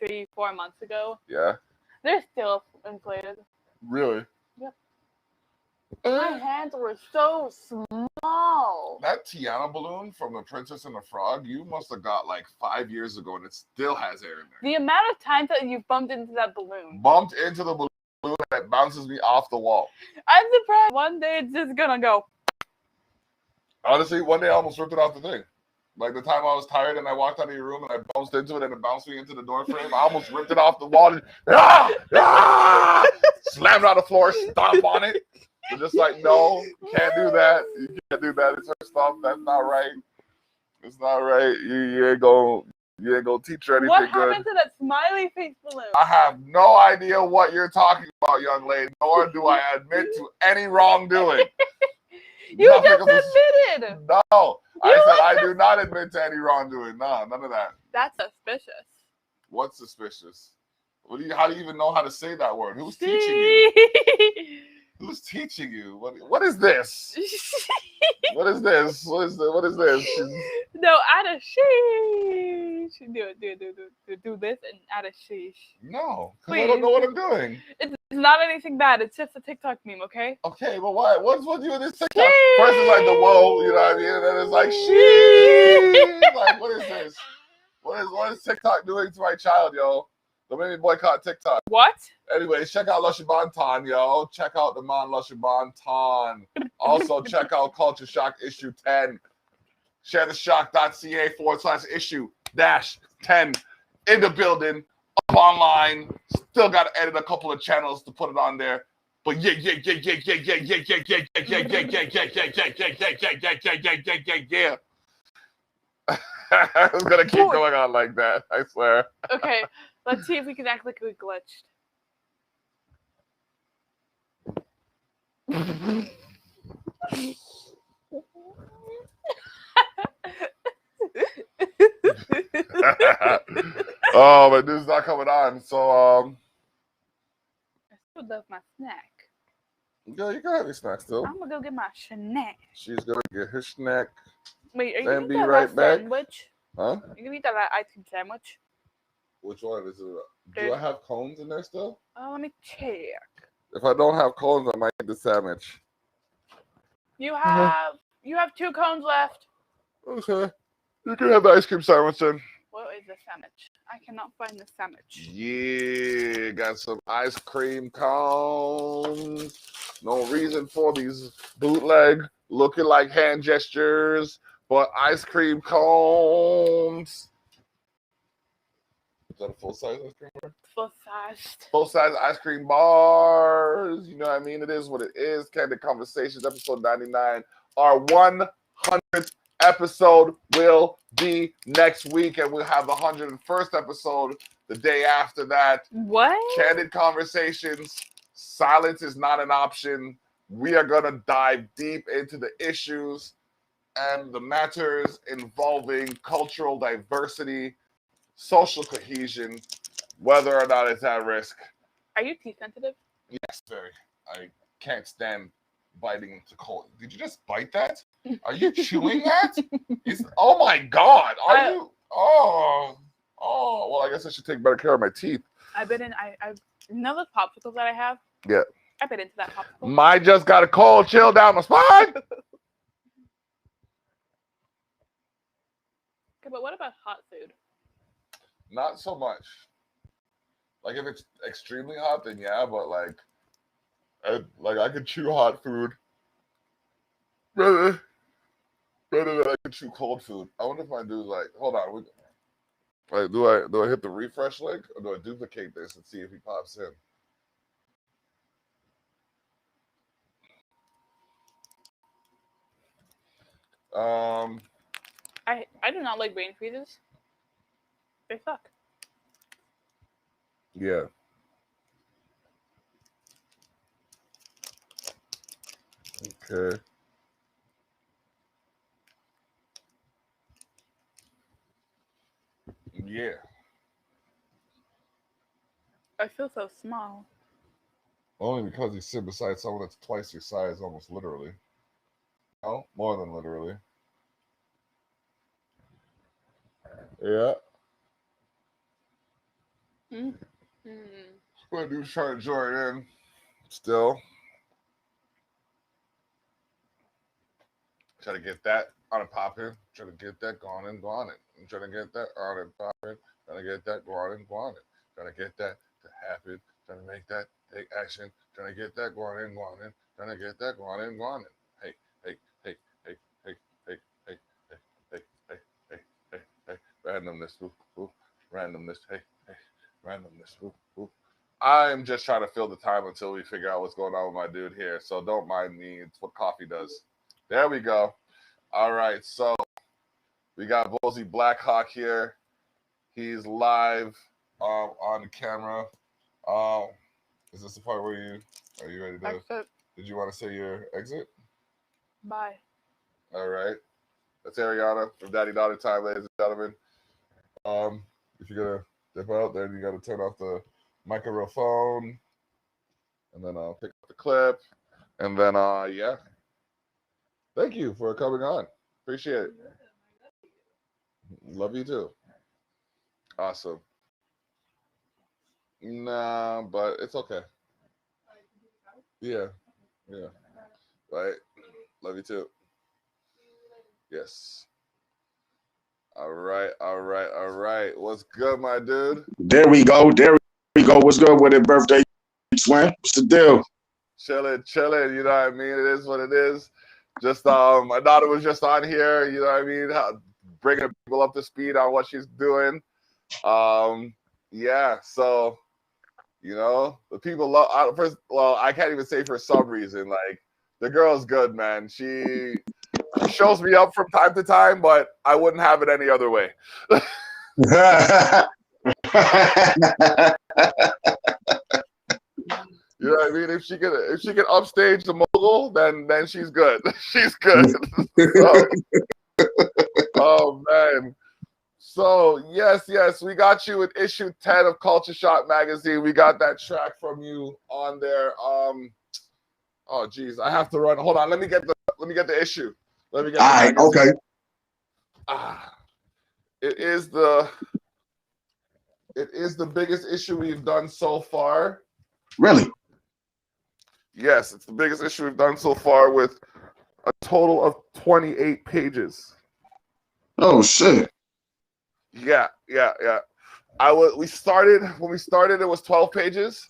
3-4 months ago? Yeah. They're still inflated. Really? Yep. My hands were so small. That Tiana balloon from The Princess and the Frog, you must have got like 5 years ago, and it still has air in there. The amount of times that you've bumped into that balloon. Bumped into the balloon that bounces me off the wall. I'm surprised one day it's just gonna go. Honestly, one day I almost ripped it off the thing. Like the time I was tired and I walked out of your room and I bounced into it and it bounced me into the door frame. I almost ripped it off the wall and slammed it on the floor, stomped on it. You're just like, no, you can't do that. You can't do that. It's first off, that's not right. It's not right. You ain't gonna teach her anything good. What happened to that smiley face balloon? I have no idea what you're talking about, young lady, nor do I admit to any wrongdoing. You just admitted. No. I said I do not admit to any wrongdoing. No, none of that. That's suspicious. What's suspicious? How do you even know how to say that word? Who's teaching you? Who's teaching you? What is this? What is this? What is this? No, add a sheesh. Do this and add a sheesh. No, because I don't know what I'm doing. It's It's not anything bad. It's just a TikTok meme, okay? Okay, but why? What's with you in this TikTok? First it's like the whoa, you know what I mean? And then it's like she. Like, what is this? What is TikTok doing to my child, yo? Don't make me boycott TikTok. What? Anyways, check out Lushy Bonton, yo. Check out the man Lushy Bonton. Also, check out Culture Shock issue 10. ShareTheShock.ca/issue-10 in the building, up online. Still got to edit a couple of channels to put it on there. But yeah. I was gonna keep going on like that, I swear. Okay, let's see if we can act like we glitched. Oh, but this is not coming on. So I still love my snack. yeah, you can have your snack still. I'm gonna go get my snack. She's gonna get her snack. Wait, are you Then gonna be eat that right last back. sandwich? Huh? You gonna eat that ice cream sandwich? Which one is it? Do Dude. I have cones in there still? Let me check. If I don't have cones, I might eat the sandwich. You have 2 cones left. Okay. You can have the ice cream sandwich then. What is the sandwich? I cannot find the sandwich. Yeah, got some ice cream cones. No reason for these bootleg looking like hand gestures, but ice cream cones. Is that a full-size ice cream bar? Full-sized. Full-size ice cream bars. You know what I mean? It is what it is. Candid Conversations, episode 99. Our 100th episode will be next week, and we'll have the 101st episode the day after that. What? Candid Conversations. Silence is not an option. We are going to dive deep into the issues and the matters involving cultural diversity, social cohesion, whether or not it's at risk. Are you tea sensitive? Yes, very. I can't stand biting into cold. Did you just bite that? Are you chewing that? Oh my God! Are you? Oh. Well, I guess I should take better care of my teeth. I've been in. You know those popsicles that I have? Yeah. I bit into that popsicle. Mine just got a cold chill down my spine. Okay, but what about hot food? Not so much. Like if it's extremely hot, then yeah. But I could chew hot food better than I could chew cold food. I wonder if I do hold on. Do I hit the refresh link or do I duplicate this and see if he pops in? I do not like brain freezes. They suck. Yeah. Okay. Yeah. I feel so small. Only because you sit beside someone that's twice your size, almost literally. No, more than literally. Yeah. My dude's trying to join in. Still. Try to get that on and popping. Try to get that going and go on it. I'm trying to get that on and popping. Trying to get that going and go on it. Trying to get that to happen. Trying to make that take action. Trying to get that going and go on it. Trying to get that going and go on it. Hey. Randomness. Ooh. Randomness. Hey. Randomness. Ooh. I'm just trying to fill the time until we figure out what's going on with my dude here. So don't mind me. It's what coffee does. There we go. All right. So we got Bozy Blackhawk here. He's live on the camera. Is this the part where are you ready to Exit. Did you want to say your exit? Bye. All right. That's Aryanna from Daddy Daughter Time, ladies and gentlemen. If you're gonna dip out, then you gotta turn off the microphone, and then I'll pick up the clip, and then yeah. Thank you for coming on. Appreciate it. Love you too. Awesome. Nah, but it's okay. Yeah. Yeah. Right. Love you too. Yes. All right. All right. All right. What's good, my dude? There we go. There we go. What's good with it, birthday twin? What's the deal? Chilling, chilling. You know what I mean? It is what it is. Just my daughter was just on here. You know what I mean? Bringing people up to speed on what she's doing. Yeah. So the people love. First, well, I can't even say for some reason. Like the girl's good, man. She shows me up from time to time, but I wouldn't have it any other way. You know what I mean? If she can upstage the mogul, then she's good. She's good. So, oh man. So yes, we got you with issue 10 of Culture Shock magazine. We got that track from you on there. Oh geez, I have to run. Hold on, let me get the issue. Let me get the magazine. Okay. It is the biggest issue we've done so far. Really? Yes, it's the biggest issue we've done so far with a total of 28 pages. Oh shit. Yeah. When we started, it was 12 pages.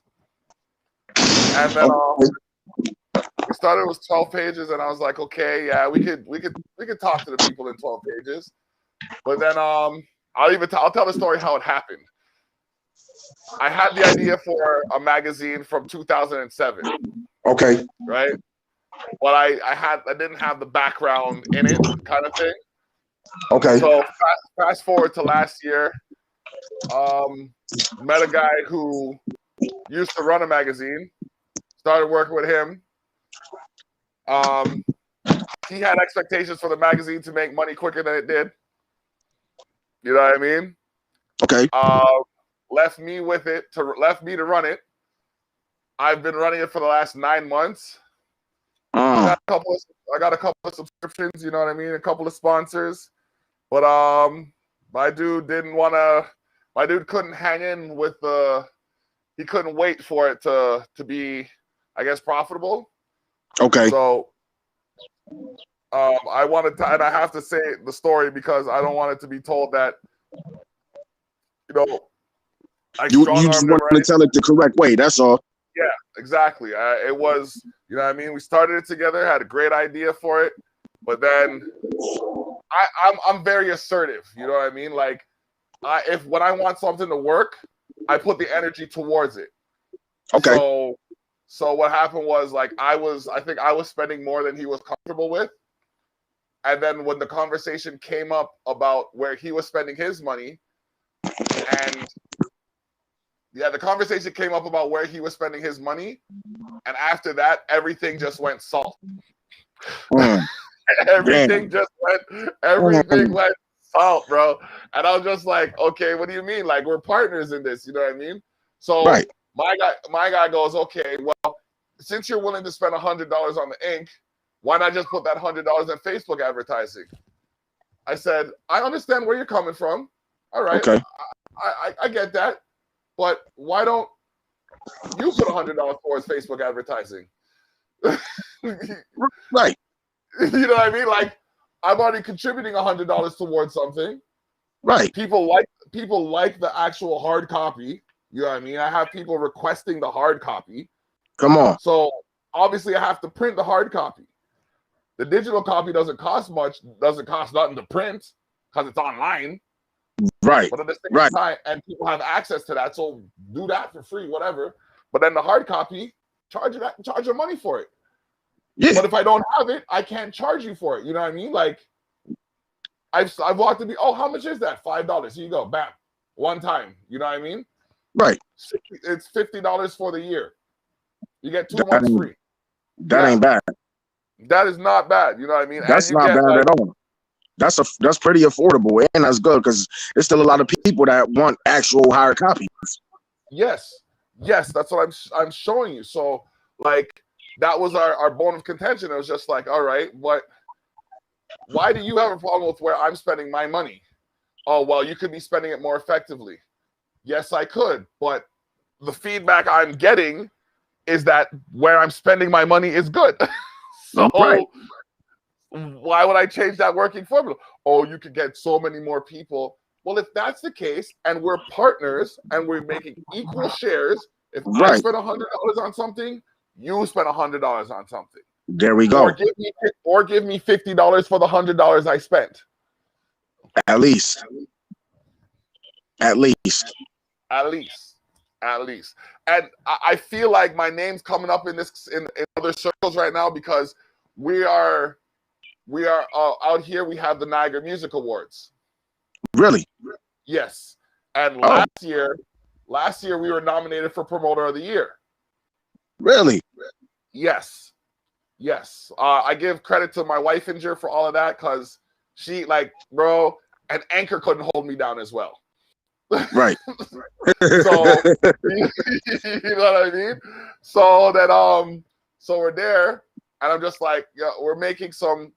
And then we started, it was 12 pages, and I was like, okay, yeah, we could talk to the people in 12 pages. But then I'll tell the story how it happened. I had the idea for a magazine from 2007. Okay. Right? But I didn't have the background in it, kind of thing. Okay. So fast forward to last year, met a guy who used to run a magazine, started working with him. He had expectations for the magazine to make money quicker than it did. You know what I mean? Okay. Left me to run it. I've been running it for the last 9 months. I got a couple of subscriptions, you know what I mean? A couple of sponsors. But my dude couldn't hang in with he couldn't wait for it to be, I guess, profitable. Okay. So I wanted to, and I have to say the story because I don't want it to be told that, you just want to tell it the correct way. That's all. Yeah, exactly. It was, you know what I mean? We started it together, had a great idea for it, but then I'm very assertive. You know what I mean? Like, when I want something to work, I put the energy towards it. Okay. So what happened was, like, I think I was spending more than he was comfortable with. And then when the conversation came up about where he was spending his money, and the conversation came up about where he was spending his money, and after that, everything just went salt. Everything went salt, bro. And I was just like, okay, what do you mean? Like, we're partners in this, you know what I mean? So right. my guy goes, okay, well, since you're willing to spend $100 on the ink, why not just put that $100 in Facebook advertising? I said, I understand where you're coming from. All right. Okay. I get that. But why don't you put $100 towards Facebook advertising? Right. You know what I mean? Like, I'm already contributing $100 towards something. Right. People like the actual hard copy. You know what I mean? I have people requesting the hard copy. Come on. So obviously I have to print the hard copy. The digital copy doesn't cost much, doesn't cost nothing to print because it's online. Right. But at the same time, and people have access to that, so do that for free, whatever. But then the hard copy, charge your money for it. Yeah. But if I don't have it, I can't charge you for it. You know what I mean? Like, I've walked to be, oh, how much is that? $5. Here you go, bam, one time. You know what I mean? Right. It's $50 for the year. You get 2 months free. That ain't bad. That is not bad. You know what I mean? That's not bad at all. That's pretty affordable, and that's good because there's still a lot of people that want actual hard copies. Yes, that's what I'm showing you. So, like, that was our bone of contention. It was just like, all right, why do you have a problem with where I'm spending my money? Oh, well, you could be spending it more effectively. Yes, I could, but the feedback I'm getting is that where I'm spending my money is good. So Right. why would I change that working formula? Oh, you could get so many more people. Well, if that's the case, and we're partners and we're making equal shares, if I Right. spend $100 on something, you spend $100 on something. There we Or go. give me $50 for the $100 I spent. At least. At least. At least. And I feel like my name's coming up in other circles right now because we are out here. We have the Niagara Music Awards. Really? Yes. And Oh, last year we were nominated for Promoter of the Year. really? Yes. I give credit to my wife Inger for all of that because she, like, bro, an anchor couldn't hold me down as well. Right. So you know what I mean? So that so we're there, and I'm just like, yeah, we're making some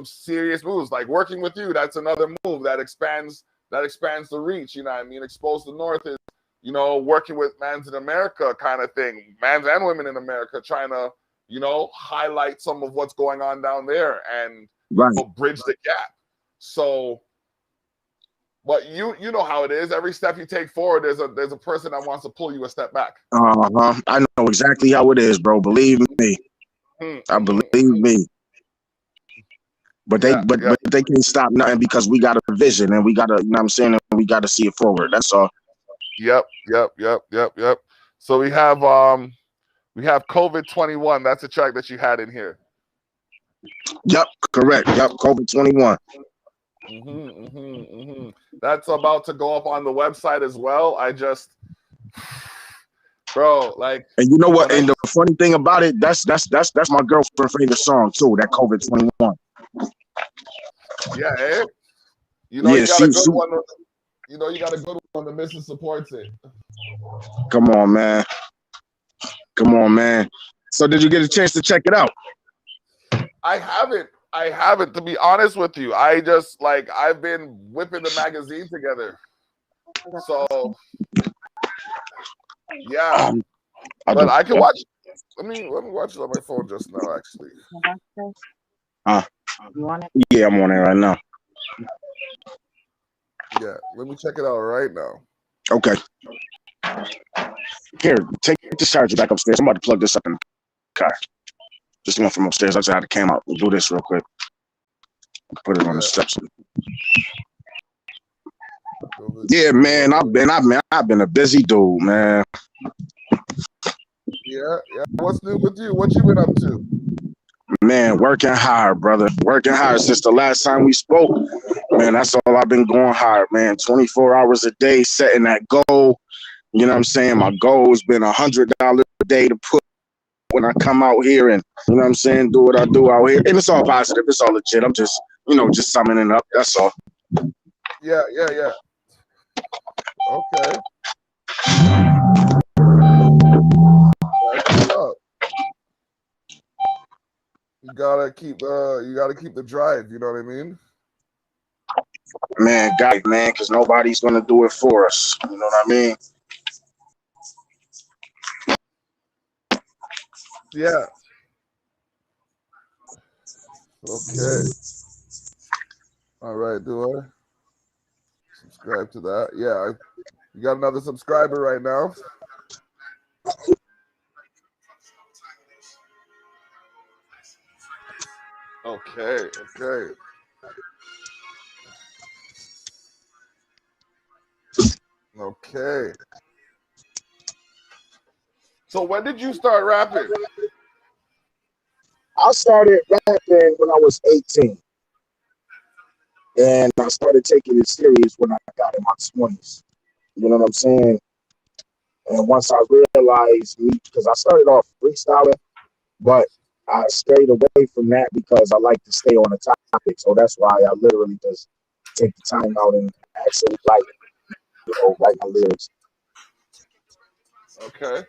serious moves. Like working with you, that's another move that expands the reach. You know what I mean? Expose the North is, you know, working with Mans in America kind of thing, Mans and Women in America, trying to, you know, highlight some of what's going on down there and Right. you know, bridge the gap. So, but you know how it is. Every step you take forward, there's a person that wants to pull you a step back. I know exactly how it is, bro. Believe me. I believe me. But they can't stop nothing because we got a vision and we gotta, you know what I'm saying, and we gotta see it forward. That's all. Yep. So we have COVID-21. That's a track that you had in here. Yep, correct. Yep, COVID-21. That's about to go up on the website as well. I just, bro, like. And you know what? And the funny thing about it, that's my girlfriend's favorite song too. That COVID-21. Yeah, eh? You know, yeah, you got a good one. You know, you got a good one. The missus supports it. Come on, man. So, did you get a chance to check it out? I haven't, to be honest with you. I just I've been whipping the magazine together. So yeah, but I can watch. Let me watch it on my phone just now, actually. You want it? Yeah, I'm on it right now. Yeah, let me check it out right now. Okay. Here, take this charger back upstairs. I'm about to plug this up in the car. Just one from upstairs. I just had to come out. We'll do this real quick. Put it on the steps. Yeah, man. I've been a busy dude, man. Yeah. What's new with you? What you been up to? Man, working hard, brother. Working hard since the last time we spoke. Man, that's all I've been going hard, man. 24 hours a day, setting that goal. You know what I'm saying? My goal has been $100 a day to put when I come out here and, you know what I'm saying, do what I do out here. And it's all positive. It's all legit. I'm just, just summing it up. That's all. Yeah. Okay. That's up. You gotta keep the drive. You know what I mean? Man, because nobody's gonna do it for us. You know what I mean? Yeah. Okay. All right. Do I subscribe to that? Yeah. You got another subscriber right now. Okay. So when did you start rapping? I started rapping when I was 18. And I started taking it serious when I got in my 20s. You know what I'm saying? And once I realized because I started off freestyling, but I stayed away from that because I like to stay on the topic. So that's why I literally just take the time out and actually write my lyrics. Okay.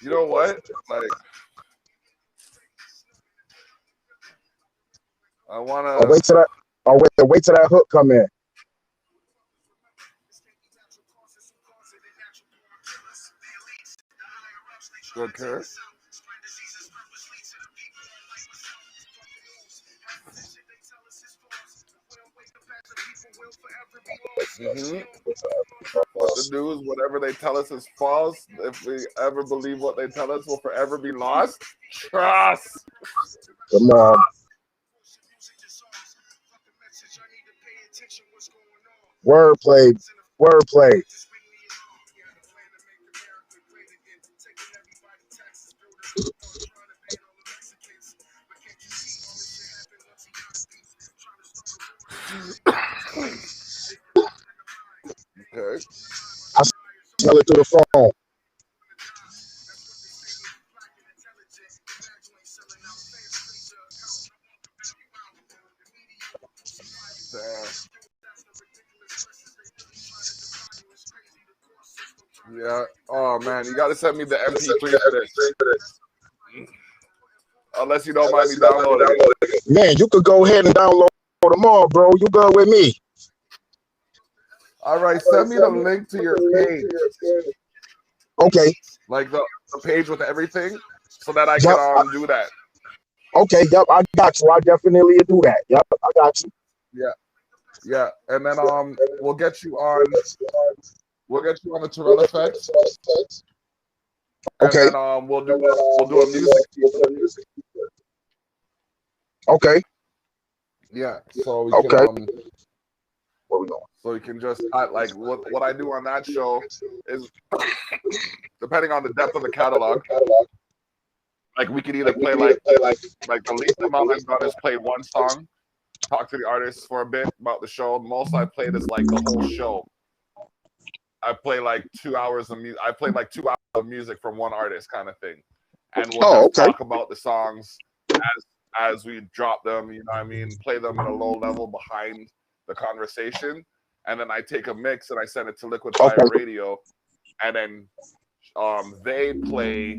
You know what? I wanna. Oh, wait till that. Oh, wait till that hook come in. Okay. Mm-hmm. What the news, whatever they tell us is false. If we ever believe what they tell us, will forever be lost. Trust. Come on. Wordplay. Wordplay. Okay. I smell it through the phone. Damn. Yeah. Oh man, you gotta send me the MP3 for this. Unless you don't mind me downloading it. Man, you could go ahead and download them all, bro. You good with me? All right, send me the link to your page. Okay. Like the page with everything, so that I Yep. can do that. Okay. Yep. I got you. I definitely do that. Yep. I got you. Yeah. Yeah. And then we'll get you on the Terrell effect. And Okay. then we'll do a music feature. Okay. Yeah. So we can Okay. Where we going? so we can just like what I do on that show is depending on the depth of the catalog. Like we could either play like the least amount I've done is play one song, talk to the artist for a bit about the show. Most I played is like the whole show. I play like 2 hours of music. I played like 2 hours of music from one artist, kind of thing, and we'll just talk about the songs as we drop them. You know what I mean? Play them at a low level behind the conversation, and then I take a mix and I send it to Liquid Fire Radio, and then they play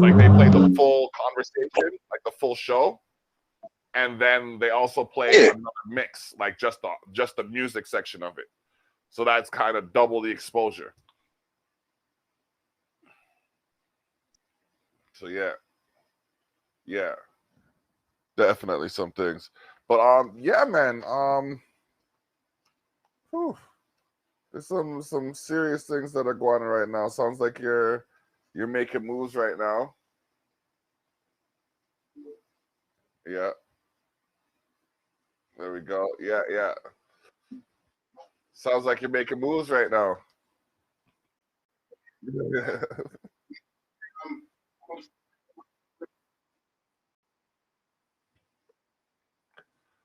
the full conversation, like the full show, and then they also play another mix, like just the music section of it. So that's kind of double the exposure. So yeah, definitely some things. But yeah, man, whew, there's some serious things that are going on right now. Sounds like you're making moves right now. Yeah. There we go. Yeah, yeah. Sounds like you're making moves right now.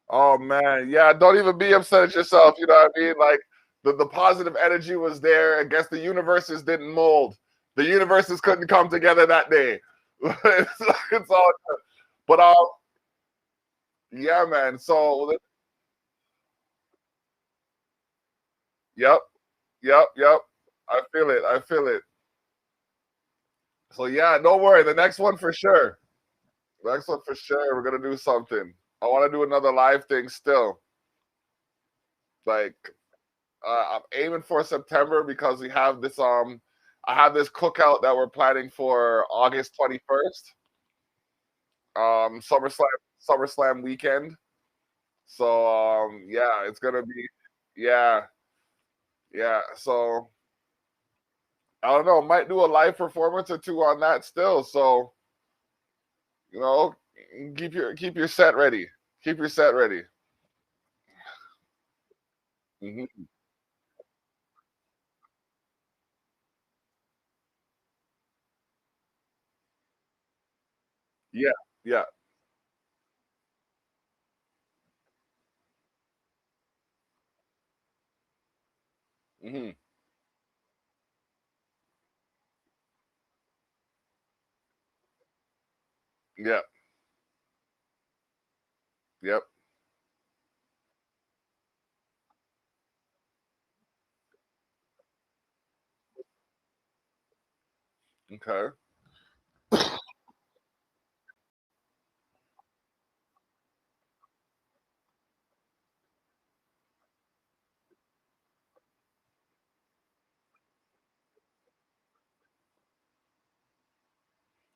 Oh man, yeah. Don't even be upset at yourself. You know what I mean? Like the positive energy was there. I guess the universes didn't mold. The universes couldn't come together that day. It's all good. But yeah, man. So yep, yep. I feel it. I feel it. So yeah, don't worry. The next one for sure. Next one for sure. We're gonna do something. I want to do another live thing still. Like I'm aiming for September because we have this I have this cookout that we're planning for August 21st. SummerSlam weekend. So yeah, it's gonna be yeah, yeah. So I don't know, might do a live performance or two on that still. So you know, keep your set ready. Keep your set ready. Hmm. Yeah, yeah. Hmm. Yeah. Yep. Okay.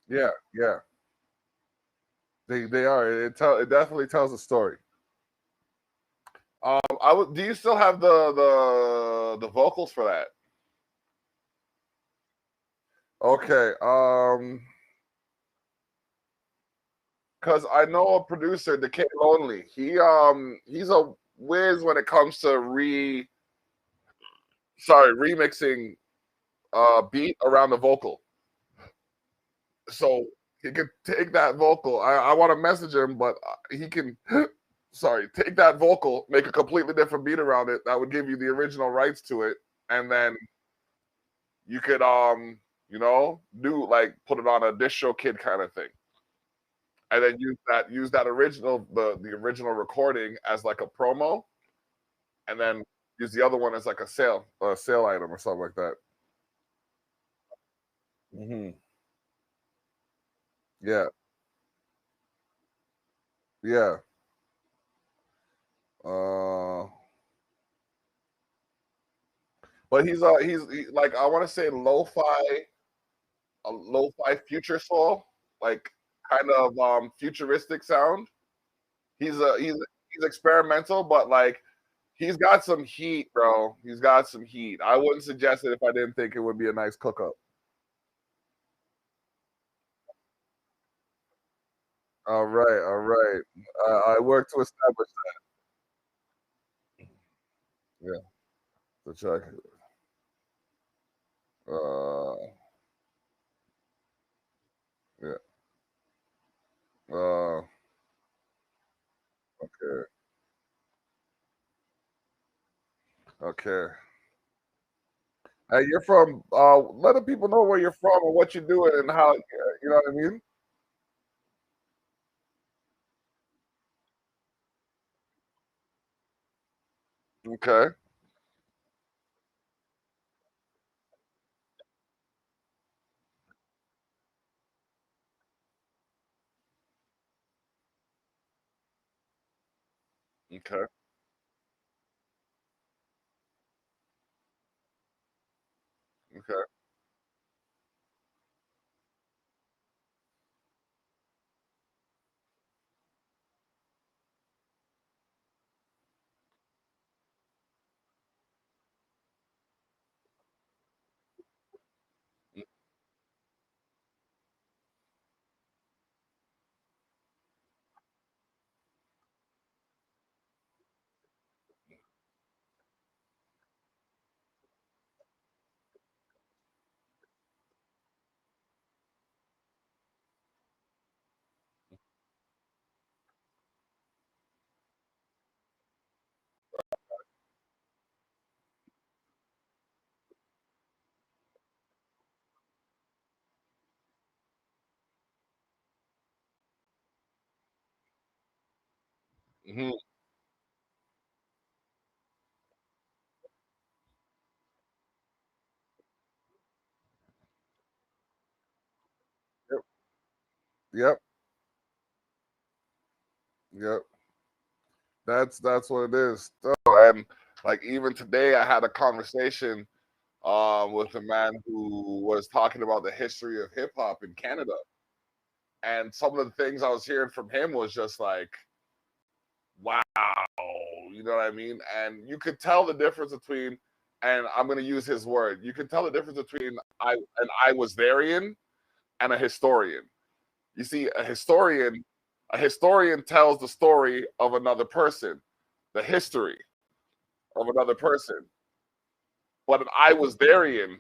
Yeah, yeah. They are. It definitely tells a story. I would. Do you still have the vocals for that? Okay. Because I know a producer, the Kid Lonely. He's a whiz when it comes to remixing beat around the vocal. So he could take that vocal. I want to message him, but he can take that vocal, make a completely different beat around it that would give you the original rights to it, and then you could do like put it on a distro kid kind of thing, and then use that original the original recording as like a promo, and then use the other one as like a sale item or something like that. Hmm. Yeah, yeah. Uh, but like I want to say lo-fi future soul, like kind of futuristic sound. He's experimental, but like he's got some heat, bro. He's got some heat. I wouldn't suggest it if I didn't think it would be a nice cook up. All right, all right. I work to establish that. Yeah, so check. Uh, yeah. Okay. Okay. Hey, you're from. Let the people know where you're from and what you're doing and how. You know what I mean? Okay. Okay. Okay. Hmm. Yep. Yep. Yep. That's what it is. So, and like even today, I had a conversation with a man who was talking about the history of hip hop in Canada, and some of the things I was hearing from him was just like, wow, you know what I mean? And you could tell the difference between, and I'm going to use his word, you could tell the difference between I was therian and a historian. You see, a historian tells the story of another person, the history of another person. But an I was therian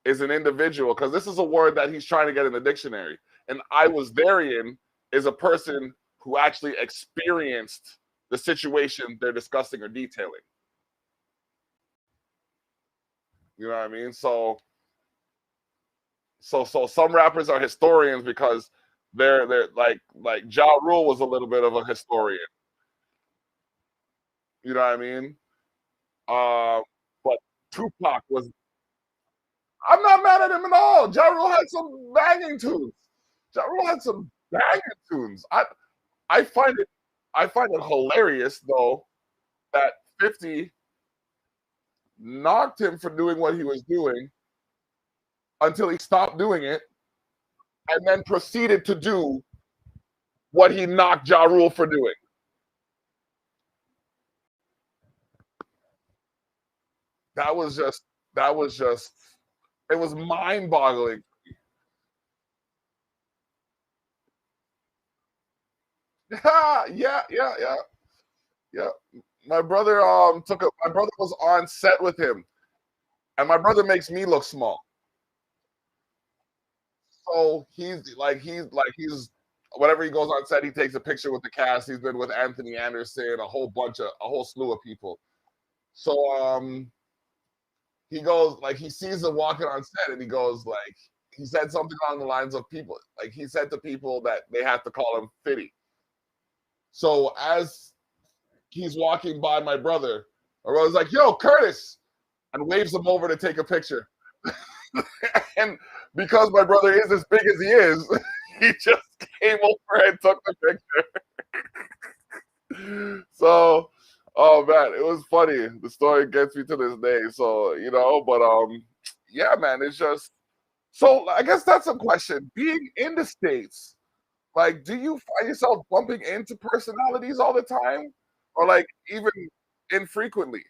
is an individual, because this is a word that he's trying to get in the dictionary. An I was therian is a person who actually experienced the situation they're discussing or detailing. You know what I mean? So some rappers are historians because they're like Ja Rule was a little bit of a historian. You know what I mean? Uh, but Tupac was. I'm not mad at him at all. Ja Rule had some banging tunes. Ja Rule had some banging tunes. I find it hilarious though that 50 knocked him for doing what he was doing until he stopped doing it, and then proceeded to do what he knocked Ja Rule for doing. That was just it was mind-boggling. Yeah. My brother my brother was on set with him, and my brother makes me look small. So he's whenever he goes on set, he takes a picture with the cast. He's been with Anthony Anderson, a whole slew of people. So he goes like he sees them walking on set, and he goes like he said something along the lines of people like he said to people that they have to call him Fitty. So as he's walking by my brother's like, "Yo, Curtis," and waves him over to take a picture. And because my brother is as big as he is, he just came over and took the picture. So, oh man, it was funny. The story gets me to this day. So, but yeah, man, it's just so I guess that's a question. Being in the States, like, do you find yourself bumping into personalities all the time? Or like even infrequently?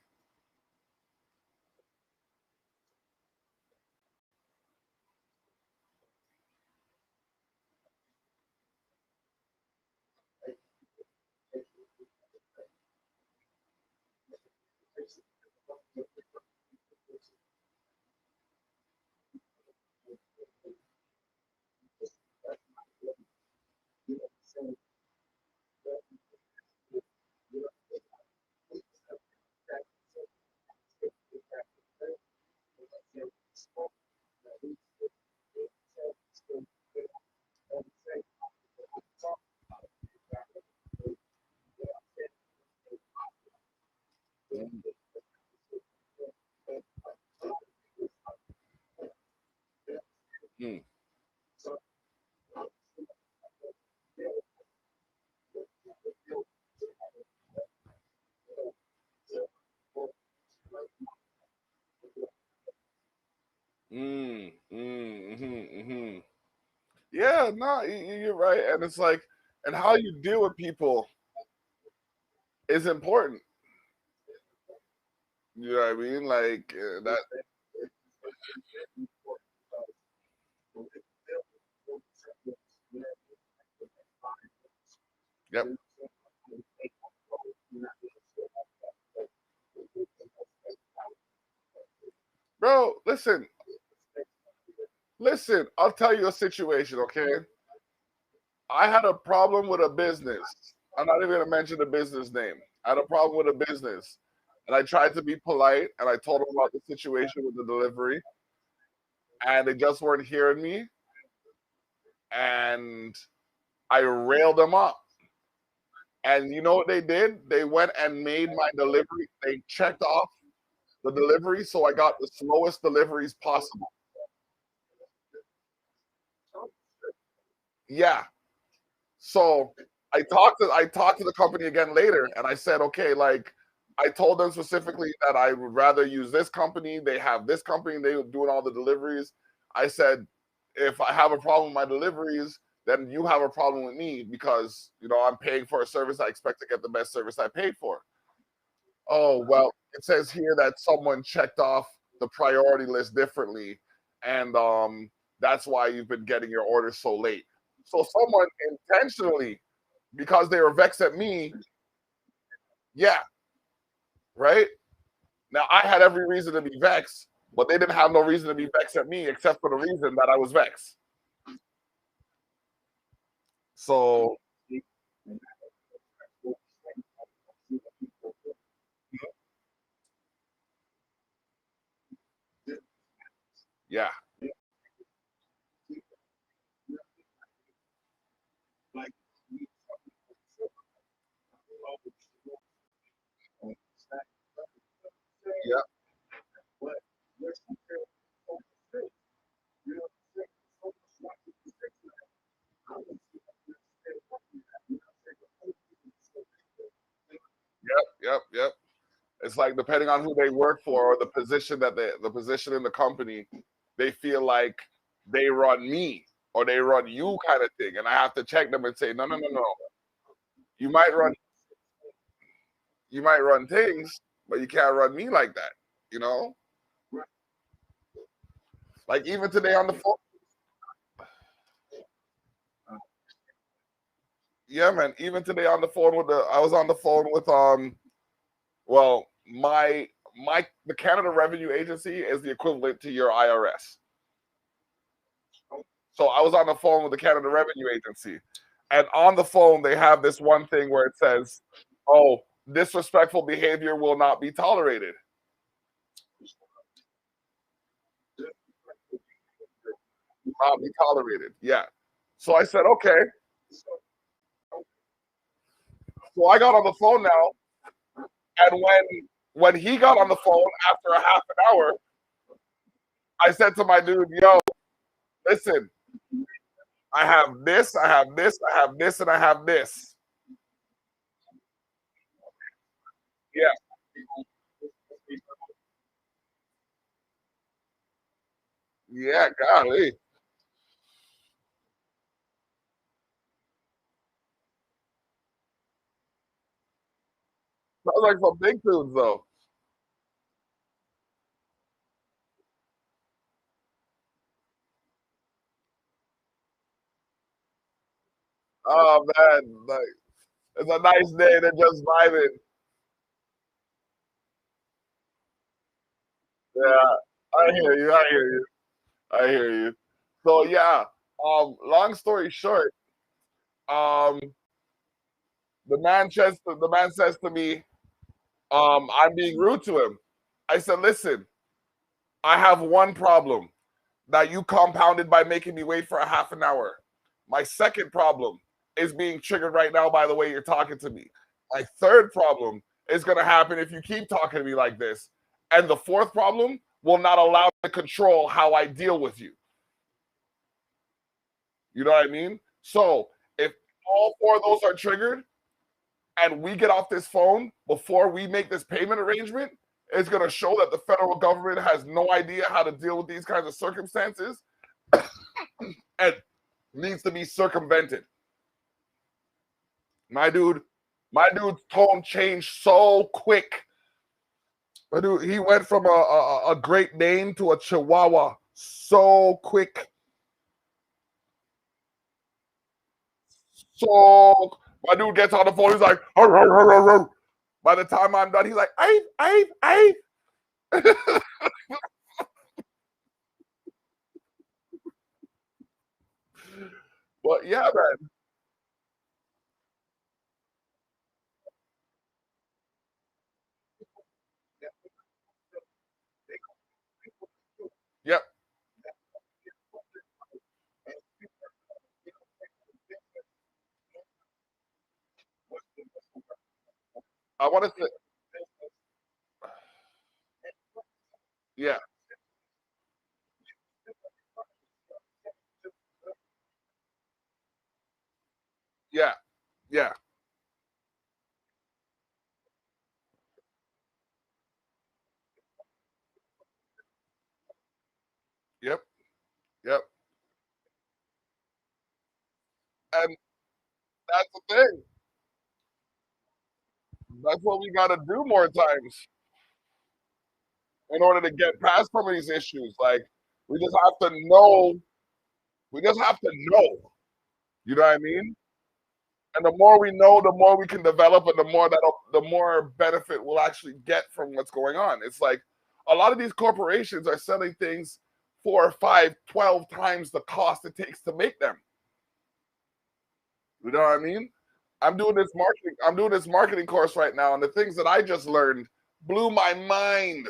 Mm, mm-hmm. Yeah, no, you're right, and it's like, and how you deal with people is important. You know what I mean? Like that. Yep, bro. Listen. I'll tell you a situation, okay? I had a problem with a business. I'm not even gonna mention the business name. I had a problem with a business, and I tried to be polite, and I told them about the situation with the delivery, and they just weren't hearing me, and I railed them up. And you know what they did? They went and made my delivery. They checked off the delivery, so I got the slowest deliveries possible. Yeah. So I talked to the company again later, and I said, okay, like I told them specifically that I would rather use this company. They have this company. They were doing all the deliveries. I said, if I have a problem with my deliveries, then you have a problem with me because I'm paying for a service. I expect to get the best service I paid for. Oh, well, it says here that someone checked off the priority list differently, and that's why you've been getting your orders so late. So someone intentionally, because they were vexed at me, yeah, right? Now I had every reason to be vexed, but they didn't have no reason to be vexed at me except for the reason that I was vexed. So yeah, yeah, yep. It's like depending on who they work for or the position in the company, they feel like they run me. or they run you kind of thing, and I have to check them and say, no, no, no, no. You might run things, but you can't run me like that. You know, like even today on the phone. Yeah, man. Even today on the phone I was on the phone with well, the Canada Revenue Agency is the equivalent to your IRS. So I was on the phone with the Canada Revenue Agency, and on the phone they have this one thing where it says, "Oh, disrespectful behavior will not be tolerated." Not be tolerated. Yeah. So I said, okay. So I got on the phone now, and when he got on the phone after a half an hour, I said to my dude, "Yo, listen, I have this, I have this, I have this, and I have this." Yeah. Yeah, golly. Sounds like some big tunes though. Oh man, like it's a nice day to just vibing. Yeah, I hear you. I hear you. I hear you. So yeah, long story short, um, the man says to me, I'm being rude to him. I said, listen, I have one problem that you compounded by making me wait for a half an hour. My second problem is being triggered right now by the way you're talking to me. My third problem is going to happen if you keep talking to me like this. And the fourth problem will not allow me to control how I deal with you. You know what I mean? So if all four of those are triggered and we get off this phone before we make this payment arrangement, it's going to show that the federal government has no idea how to deal with these kinds of circumstances and needs to be circumvented. My dude's tone changed so quick. My dude, he went from a Great Dane to a Chihuahua so quick. So my dude gets on the phone, he's like, "Arr, arr, arr, arr, arr." By the time I'm done, he's like, "Ape." But yeah, man. Yep. I want to say, yeah, yeah, yeah. Yep, yep. And that's the thing. That's what we got to do more times in order to get past some of these issues. Like, we just have to know. We just have to know. You know what I mean? And the more we know, the more we can develop, and the more benefit we'll actually get from what's going on. It's like a lot of these corporations are selling things 4, 5, 12 times the cost it takes to make them. You know what I mean? I'm doing this marketing course right now, and the things that I just learned blew my mind.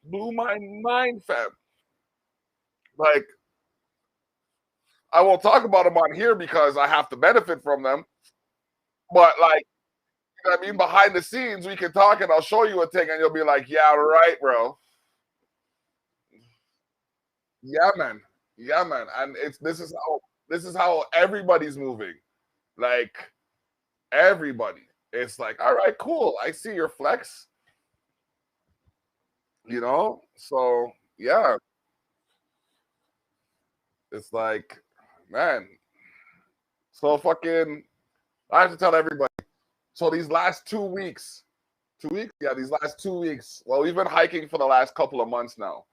Blew my mind, fam. Like, I won't talk about them on here because I have to benefit from them. But like, you know what I mean? Behind the scenes, we can talk and I'll show you a thing and you'll be like, yeah, right, bro. Yeah, man. Yeah, man. And this is how everybody's moving. Like everybody. It's like, all right, cool. I see your flex, you know? So yeah. It's like, man. So fucking, I have to tell everybody. So these last 2 weeks, 2 weeks, yeah, these last 2 weeks. Well, we've been hiking for the last couple of months now,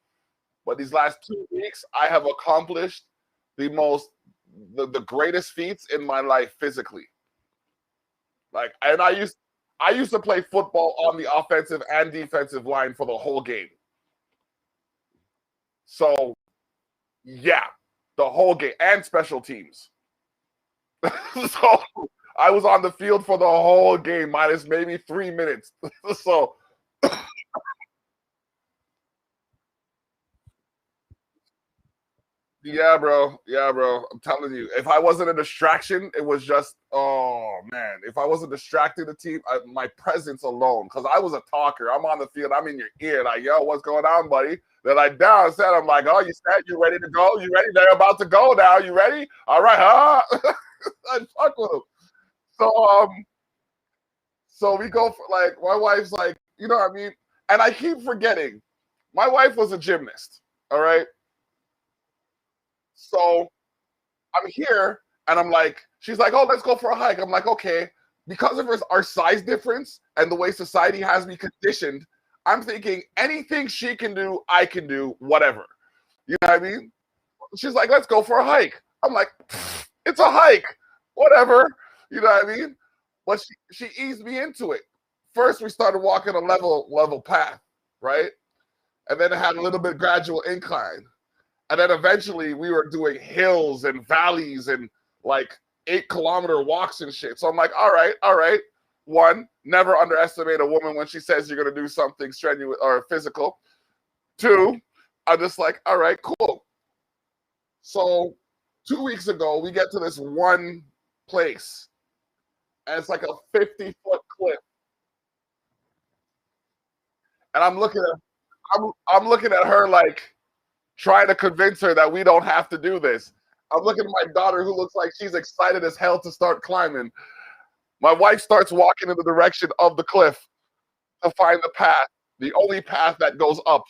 but these last 2 weeks, I have accomplished the greatest feats in my life physically. Like, and I used to play football on the offensive and defensive line for the whole game. So, yeah, the whole game and special teams. So I was on the field for the whole game, minus maybe 3 minutes. So yeah, bro. Yeah, bro. I'm telling you, if I wasn't a distraction, it was just, oh man. If I wasn't distracting the team, my presence alone, because I was a talker. I'm on the field. I'm in your ear, like, yo, what's going on, buddy? They're like, down, set. I'm like, oh, you set? You ready to go? You ready? They're about to go now. You ready? All right, huh? I fuck with them. So so we go for, like, my wife's like, you know what I mean? And I keep forgetting, my wife was a gymnast. All right. So I'm here and I'm like, she's like, oh, let's go for a hike. I'm like, okay. Because of our size difference and the way society has me conditioned, I'm thinking anything she can do, I can do, whatever. You know what I mean? She's like, let's go for a hike. I'm like, it's a hike, whatever. You know what I mean? But she eased me into it. First, we started walking a level path, right? And then it had a little bit gradual incline. And then eventually we were doing hills and valleys and like 8 kilometer walks and shit. So I'm like, all right, all right. One, never underestimate a woman when she says you're going to do something strenuous or physical. Two, I'm just like, all right, cool. So 2 weeks ago, we get to this one place, and it's like a 50-foot cliff. And I'm looking at her like trying to convince her that we don't have to do this. I'm looking at my daughter who looks like she's excited as hell to start climbing. My wife starts walking in the direction of the cliff to find the path, the only path that goes up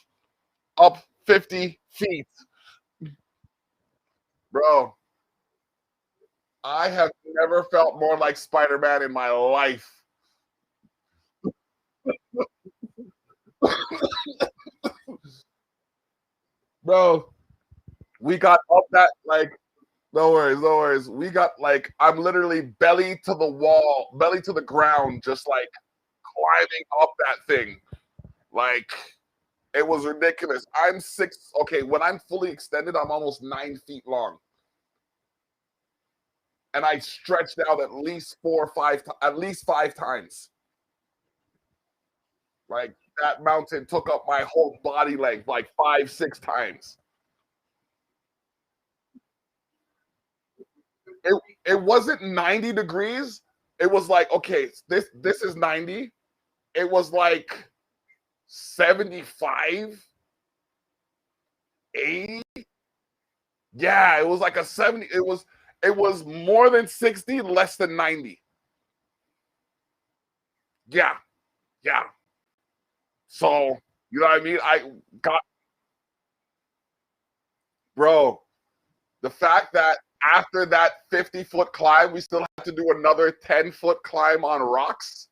50 feet. Bro, I have never felt more like Spider-Man in my life. Bro, we got up that, like, no worries, no worries. We got, like, I'm literally belly to the wall, belly to the ground, just like climbing up that thing. Like, it was ridiculous. I'm six. Okay, when I'm fully extended, I'm almost 9 feet long. And I stretched out at least at least 5 times. Like, that mountain took up my whole body length like 5, 6 times. It wasn't 90 degrees. It was like, okay, this is 90. It was like 75, 80. Yeah, it was like a 70. It was more than 60, less than 90. Yeah, yeah. So, you know what I mean? I got, bro, the fact that after that 50-foot climb, we still had to do another 10-foot climb on rocks.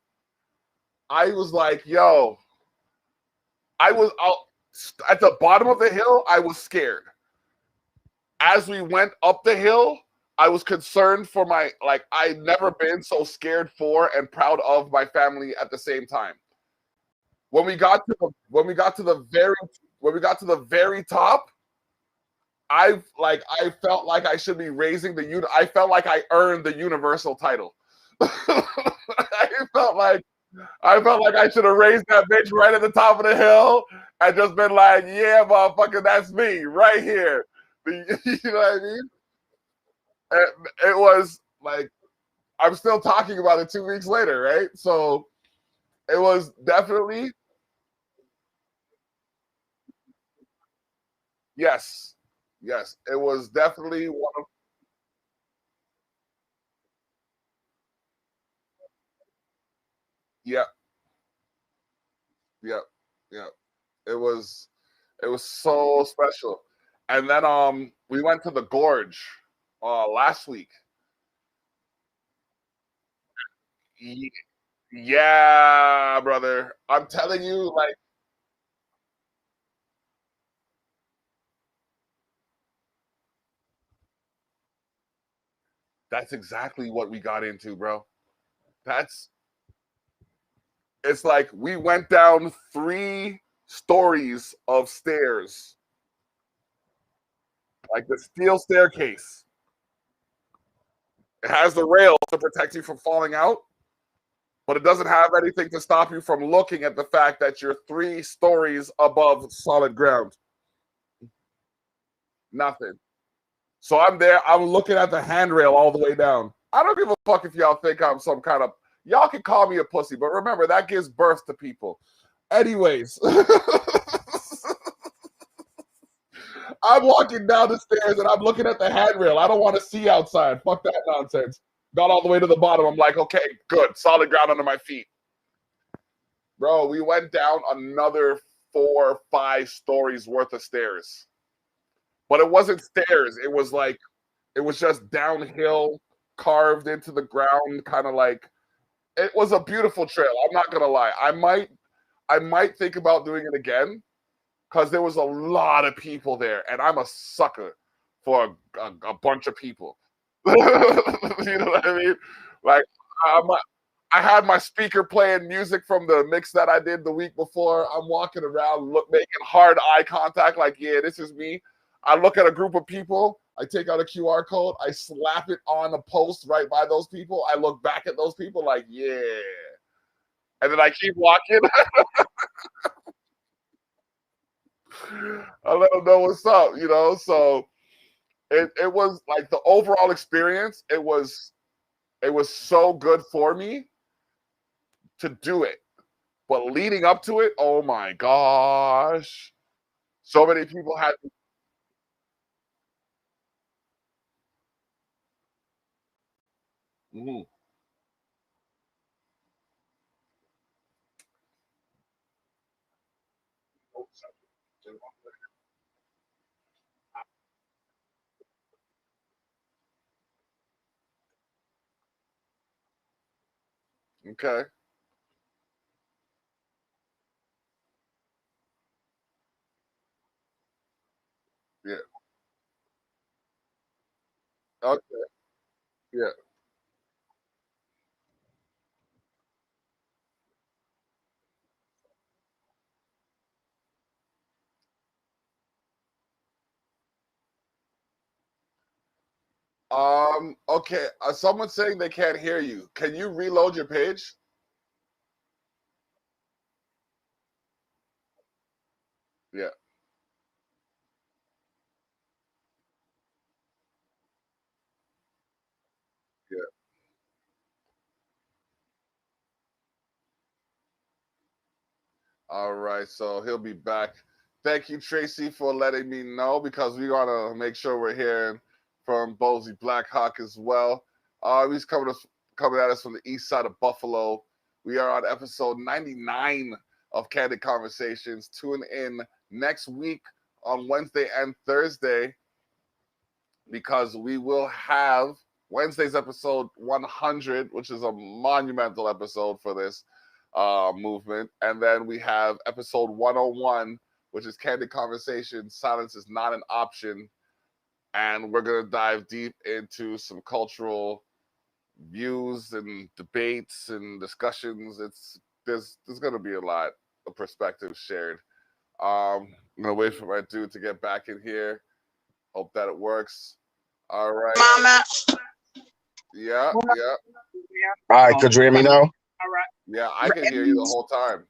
I was like, yo, I was out at the bottom of the hill. I was scared. As we went up the hill, I was concerned for my, like, I'd never been so scared for and proud of my family at the same time. When we got to the very top, I felt like I should be raising I felt like I earned the universal title. I felt like I should have raised that bitch right at the top of the hill and just been like, yeah, motherfucker, that's me right here. You know what I mean? It was like, I'm still talking about it 2 weeks later, right? So it was definitely, yes, yes, it was definitely one of, yeah, yeah, yeah. It was so special. And then We went to the gorge last week. Yeah, brother. I'm telling you, like, that's exactly what we got into, bro. That's it's like we went down 3 stories of stairs, like the steel staircase. It has the rails to protect you from falling out, but it doesn't have anything to stop you from looking at the fact that you're 3 stories above solid ground. Nothing. So I'm there. I'm looking at the handrail all the way down. I don't give a fuck if y'all think I'm some kind of. Y'all can call me a pussy, but remember that gives birth to people. Anyways, I'm walking down the stairs and I'm looking at the handrail. I don't want to see outside. Fuck that nonsense. Got all the way to the bottom. I'm like, okay, good. Solid ground under my feet. Bro, we went down another 4 or 5 stories worth of stairs. But it wasn't stairs. It was like, it was just downhill, carved into the ground, kind of like, it was a beautiful trail. I'm not going to lie. I might think about doing it again because there was a lot of people there, and I'm a sucker for a bunch of people. You know what I mean? Like, I had my speaker playing music from the mix that I did the week before. I'm walking around, making hard eye contact, like, yeah, this is me. I look at a group of people. I take out a QR code. I slap it on a post right by those people. I look back at those people like, yeah. And then I keep walking. I let them know what's up, you know? So it was like the overall experience. It was so good for me to do it. But leading up to it, oh my gosh. So many people had. Mhm. Okay. Yeah. Okay. Yeah. Okay. Someone's saying they can't hear you. Can you reload your page? Yeah. Yeah. All right. So he'll be back. Thank you, Tracy, for letting me know because we gotta make sure we're hearing from Bozy Blackhawk as well. He's coming at us from the east side of Buffalo. We are on episode 99 of Candid Conversations. Tune in next week on Wednesday and Thursday because we will have Wednesday's episode 100, which is a monumental episode for this movement. And then we have episode 101, which is Candid Conversation. Silence is not an option. And we're going to dive deep into some cultural views and debates and discussions. There's going to be a lot of perspectives shared. I'm going to wait for my dude to get back in here. Hope that it works. All right. Mama. Yeah. All right, could you hear me now? Yeah, I can hear you the whole time.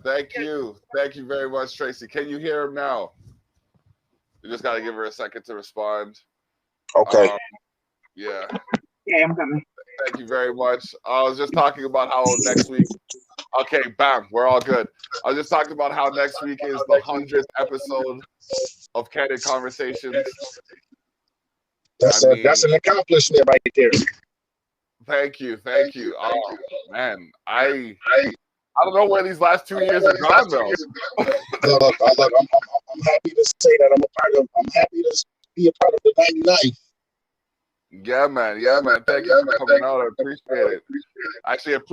Thank you. Thank you very much, Tracy. Can you hear him now? You just got to give her a second to respond. Okay. Yeah. Yeah, I'm coming. Thank you very much. I was just talking about how next week. Okay, bam, we're all good. I was just talking about how next week is the 100th episode of Candid Conversations. That's an accomplishment right there. Thank you. Oh man, I don't know where these last 2 years have gone though. Look, I'm happy to say that I'm a part of. I'm happy to be a part of the 99. Yeah, man. Yeah, man. Thank you for coming out. I appreciate it. Actually, love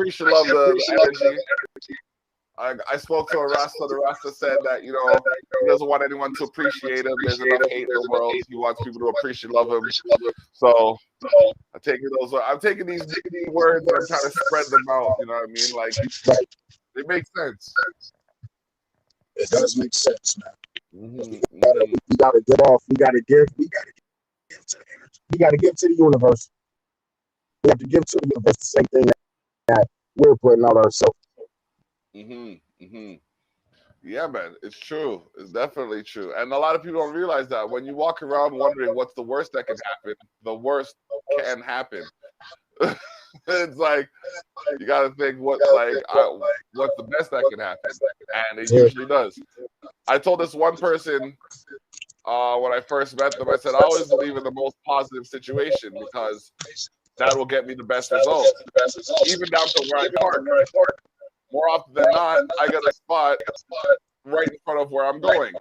the energy. I spoke to a Rasta. The Rasta said that, you know, he doesn't want anyone to appreciate him. There's enough hate in the world. He wants people to appreciate, love him. So I'm taking these words and I'm trying to spread them out. You know what I mean? Like, it makes sense. It does make sense, man. We gotta get off. We gotta give to the energy. We gotta give to the universe. We have to give to the universe the same thing that we're putting out ourselves. Yeah, man, it's true. It's definitely true. And a lot of people don't realize that when you walk around wondering what's the worst that can happen, the worst can happen. It's like you got to think what's the best that can happen, and it usually does. I told this one person when I first met them, I said I always believe in the most positive situation because that will get me the best result, even down to where I park. More often than not, I get a spot right in front of where I'm going.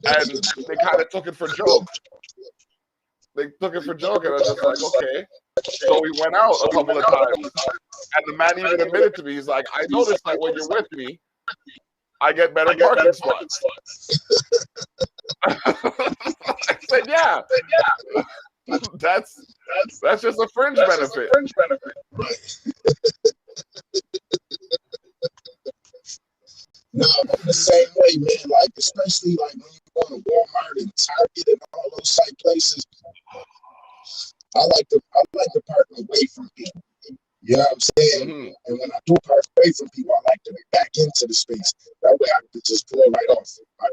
And they kind of took it for joke. They took it for joke, and I was just like, okay. So we went out a couple of times. And the man even admitted to me, he's like, I noticed that when you're with me, I get better parking spots. I said, yeah. That's just a fringe benefit. No, I'm the same way, man. Like, especially like when you go to Walmart and Target and all those type places. I like to park away from people. You know what I'm saying? And when I do park away from people, I like to be back into the space. That way I can just pull right off. I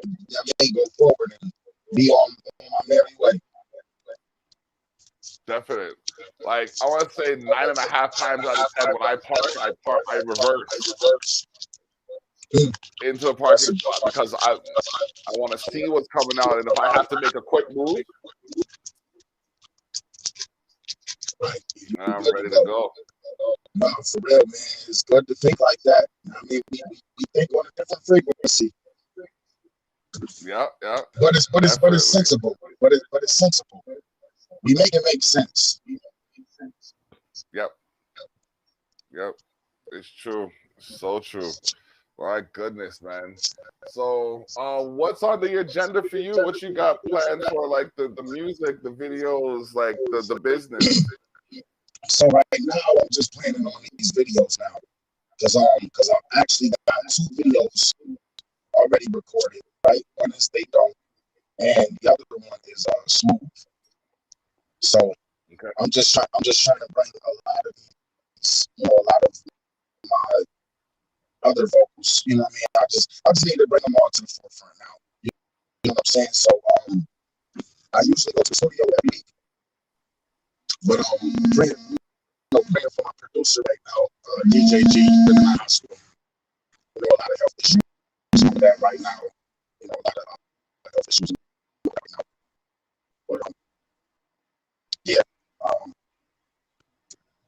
can go forward and be on my merry way. Definite. Like, I want to say 9.5 times out of 10 when I reverse into a parking spot because I want to see what's coming out, and if I have to make a quick move, I'm ready to go. No, for real, man. It's good to think like that. I mean, we think on a different frequency. Yeah. But it's sensible. But it's sensible. We make it make sense. Yep. It's true. So true. My goodness, man. So, what's on the agenda for you? What you got planned for, like the music, the videos, like the business? So right now, I'm just planning on these videos now, because I've actually got 2 videos already recorded. Right, one is They Don't, and the other one is Smooth. So okay. I'm just trying to bring a lot of these, a lot of my other vocals. You know what I mean? I just need to bring them all to the forefront now. You know what I'm saying? So I usually go to the studio every week, but praying for my producer right now, DJ G, in the hospital. You know, a lot of health issues with that right now. You know, a lot of health issues right now. But yeah,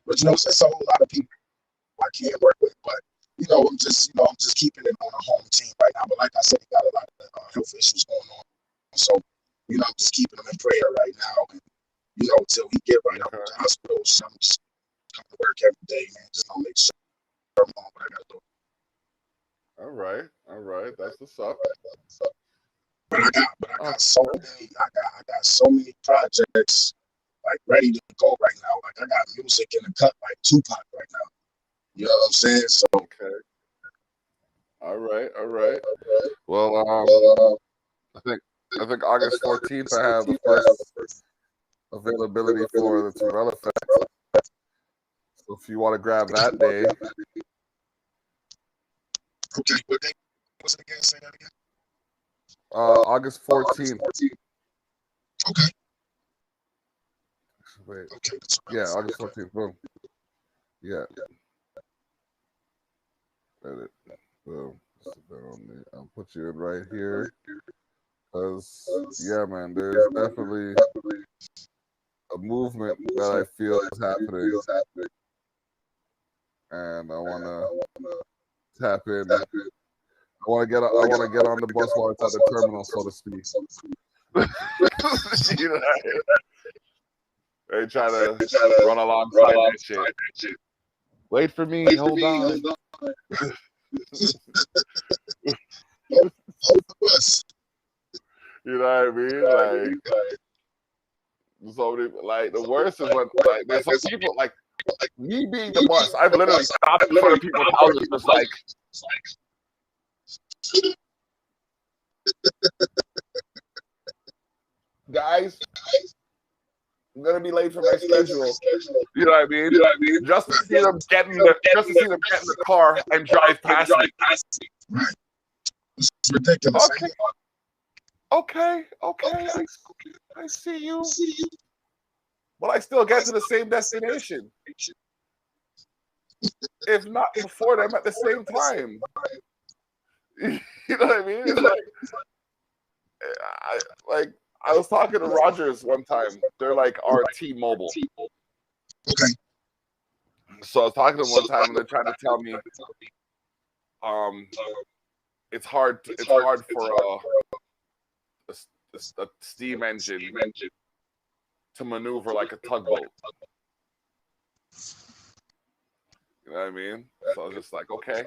but you know, it's a whole lot of people I can't work with. But you know, I'm just keeping it on a home team right now. But like I said, he got a lot of health issues going on. So you know, I'm just keeping him in prayer right now. And you know, until he get right out of the hospital, so I'm just come to work every day, man. Just gonna make sure I'm on what I gotta do. All right. That's what's up. But I got so many projects like ready to go right now. Like I got music in the cut like Tupac right now. You know what I'm saying? So okay. All right. Well, I think August 14th I have the first availability for the Terrell Effect. So if you want to grab that day. Okay, what day was it again? Say that again. August 14th. Okay. Wait. Okay. Yeah, August 14th. Boom. Yeah. Edit. Boom. I'll put you in right here. Because, yeah, man, there's definitely a movement that I feel is happening. And I want to tap in. I want to get on the bus while it's at the terminal, so to speak. You know, they try to run alongside that shit. Wait for me. Hold on. You know what I mean? Like, so many, like the worst is when like there's some people like me being the boss. I've literally stopped in front of people's houses, just like, guys, I'm gonna be late for my schedule. You know what I mean? Just to see them get in the car and drive past me. It's ridiculous. Okay. I see you. But I still get to the same destination. If not before them at the same time. You know what I mean? It's like I was talking to Rogers one time. They're like our T-Mobile. Okay. So I was talking to them one time, and they're trying to tell me, it's hard for a steam engine to maneuver like a tugboat. You know what I mean? So I was just like, okay.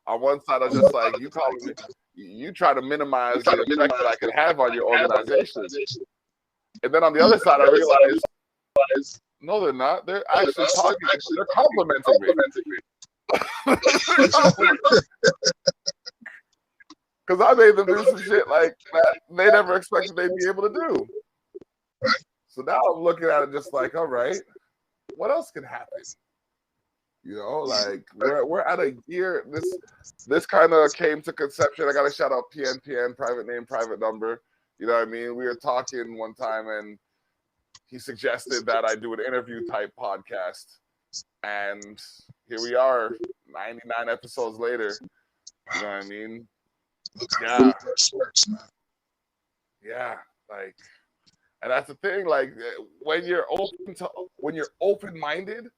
On one side, I was just like, you calling me, you try to minimize the effect that I could have on your organization. And then on the other side, I realized, no, they're not. They're actually talking. They're complimenting me. Because I made them do some shit like that they never expected they'd be able to do. So now I'm looking at it just like, all right, what else can happen? You know, like we're at a year. This kind of came to conception. I got to shout out PNPN, private name, private number. You know what I mean? We were talking one time, and he suggested that I do an interview type podcast. And here we are, 99 episodes later. You know what I mean? Yeah, like, and that's the thing. Like, when you're open-minded.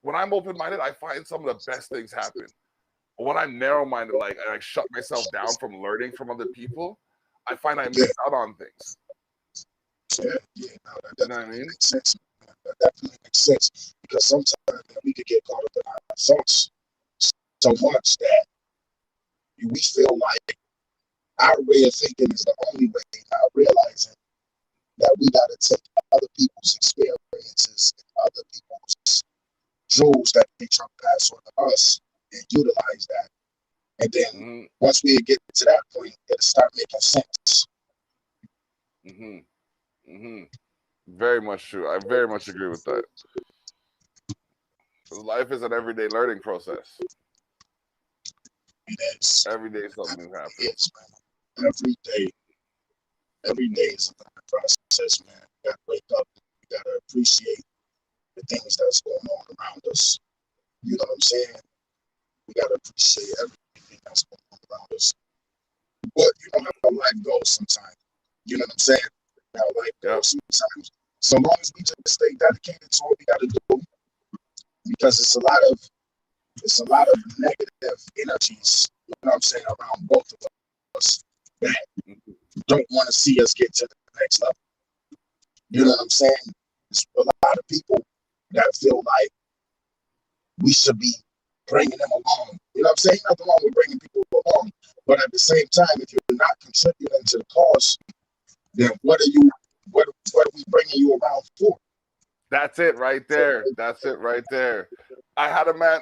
When I'm open-minded, I find some of the best things happen. But when I'm narrow-minded, like, and I shut myself down from learning from other people, I find I miss out on things. No, you know what I mean? Makes sense. That definitely makes sense, because sometimes we could get caught up in our thoughts so much that we feel like our way of thinking is the only way, not realizing that we got to take other people's experiences and other people's jewels that they try to pass on to us and utilize that. And then once we get to that point, it'll start making sense. Very much true. I very much agree with that. Life is an everyday learning process. It is. Every day something new happens. Yes, man. Every day is a learning process, man. You gotta wake up. You gotta appreciate the things that's going on around us. You know what I'm saying? We gotta appreciate everything that's going on around us. But you know how life goes sometimes. You know what I'm saying? How life goes sometimes. So long as we just stay dedicated to what we gotta do, because it's a lot of negative energies, you know what I'm saying, around both of us that don't want to see us get to the next level. You know what I'm saying? There's a lot of people that feel like we should be bringing them along. You know what I'm saying? Nothing wrong with bringing people along, but at the same time, if you're not contributing to the cause, then what are we bringing you around for? That's it right there. I had a man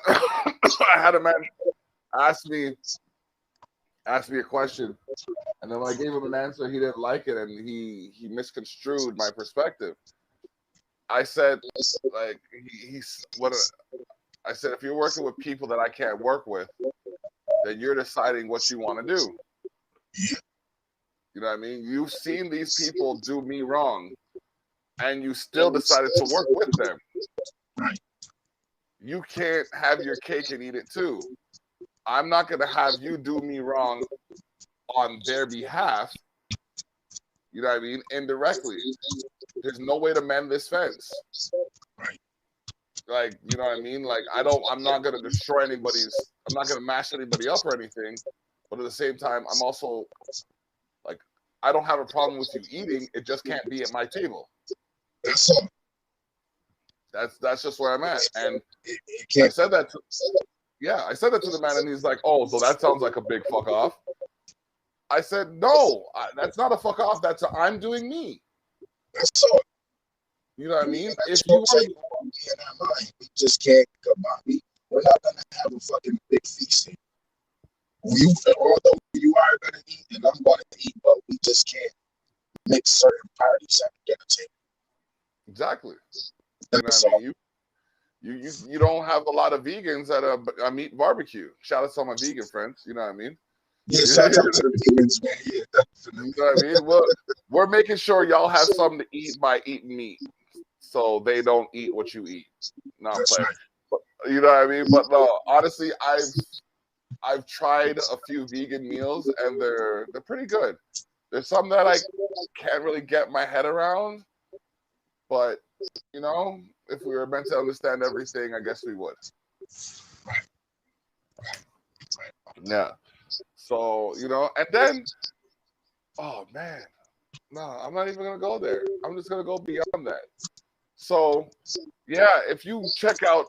ask me a question, and then when I gave him an answer, he didn't like it, and he misconstrued my perspective. I said, like, I said, if you're working with people that I can't work with, then you're deciding what you want to do. You know what I mean? You've seen these people do me wrong, and you still decided to work with them. You can't have your cake and eat it too. I'm not going to have you do me wrong on their behalf. You know what I mean? Indirectly. There's no way to mend this fence. Like, you know what I mean? Like, I'm not going to destroy I'm not going to mash anybody up or anything. But at the same time, I'm also I don't have a problem with you eating. It just can't be at my table. That's all. That's just where I'm at. And It I can't. said that to, I said that to the man, and he's like, "Oh, so that sounds like a big fuck off." I said, "No, that's not a fuck off. That's I'm doing me." That's all. You know what I mean? If If you say in our mind, we just can't combine. We're not gonna have a fucking big feast here. Although you are gonna eat and I'm gonna eat, but we just can't mix certain parties at the dinner table. exactly, you know what I mean? You don't have a lot of vegans at a meat barbecue. Shout out to all my vegan friends. You know what I mean? Yeah, shout out to the vegans, man. Yeah, definitely. You know what I mean? We're making sure y'all have something to eat by eating meat, so they don't eat what you eat. Not play. Right. But, you know what I mean? But no, honestly, I've tried a few vegan meals and they're pretty good. There's some that I can't really get my head around, but you know, if we were meant to understand everything, I guess we would. Yeah. So, you know, and then, oh man, no, I'm not even gonna go there. I'm just gonna go beyond that. So, yeah, if you check out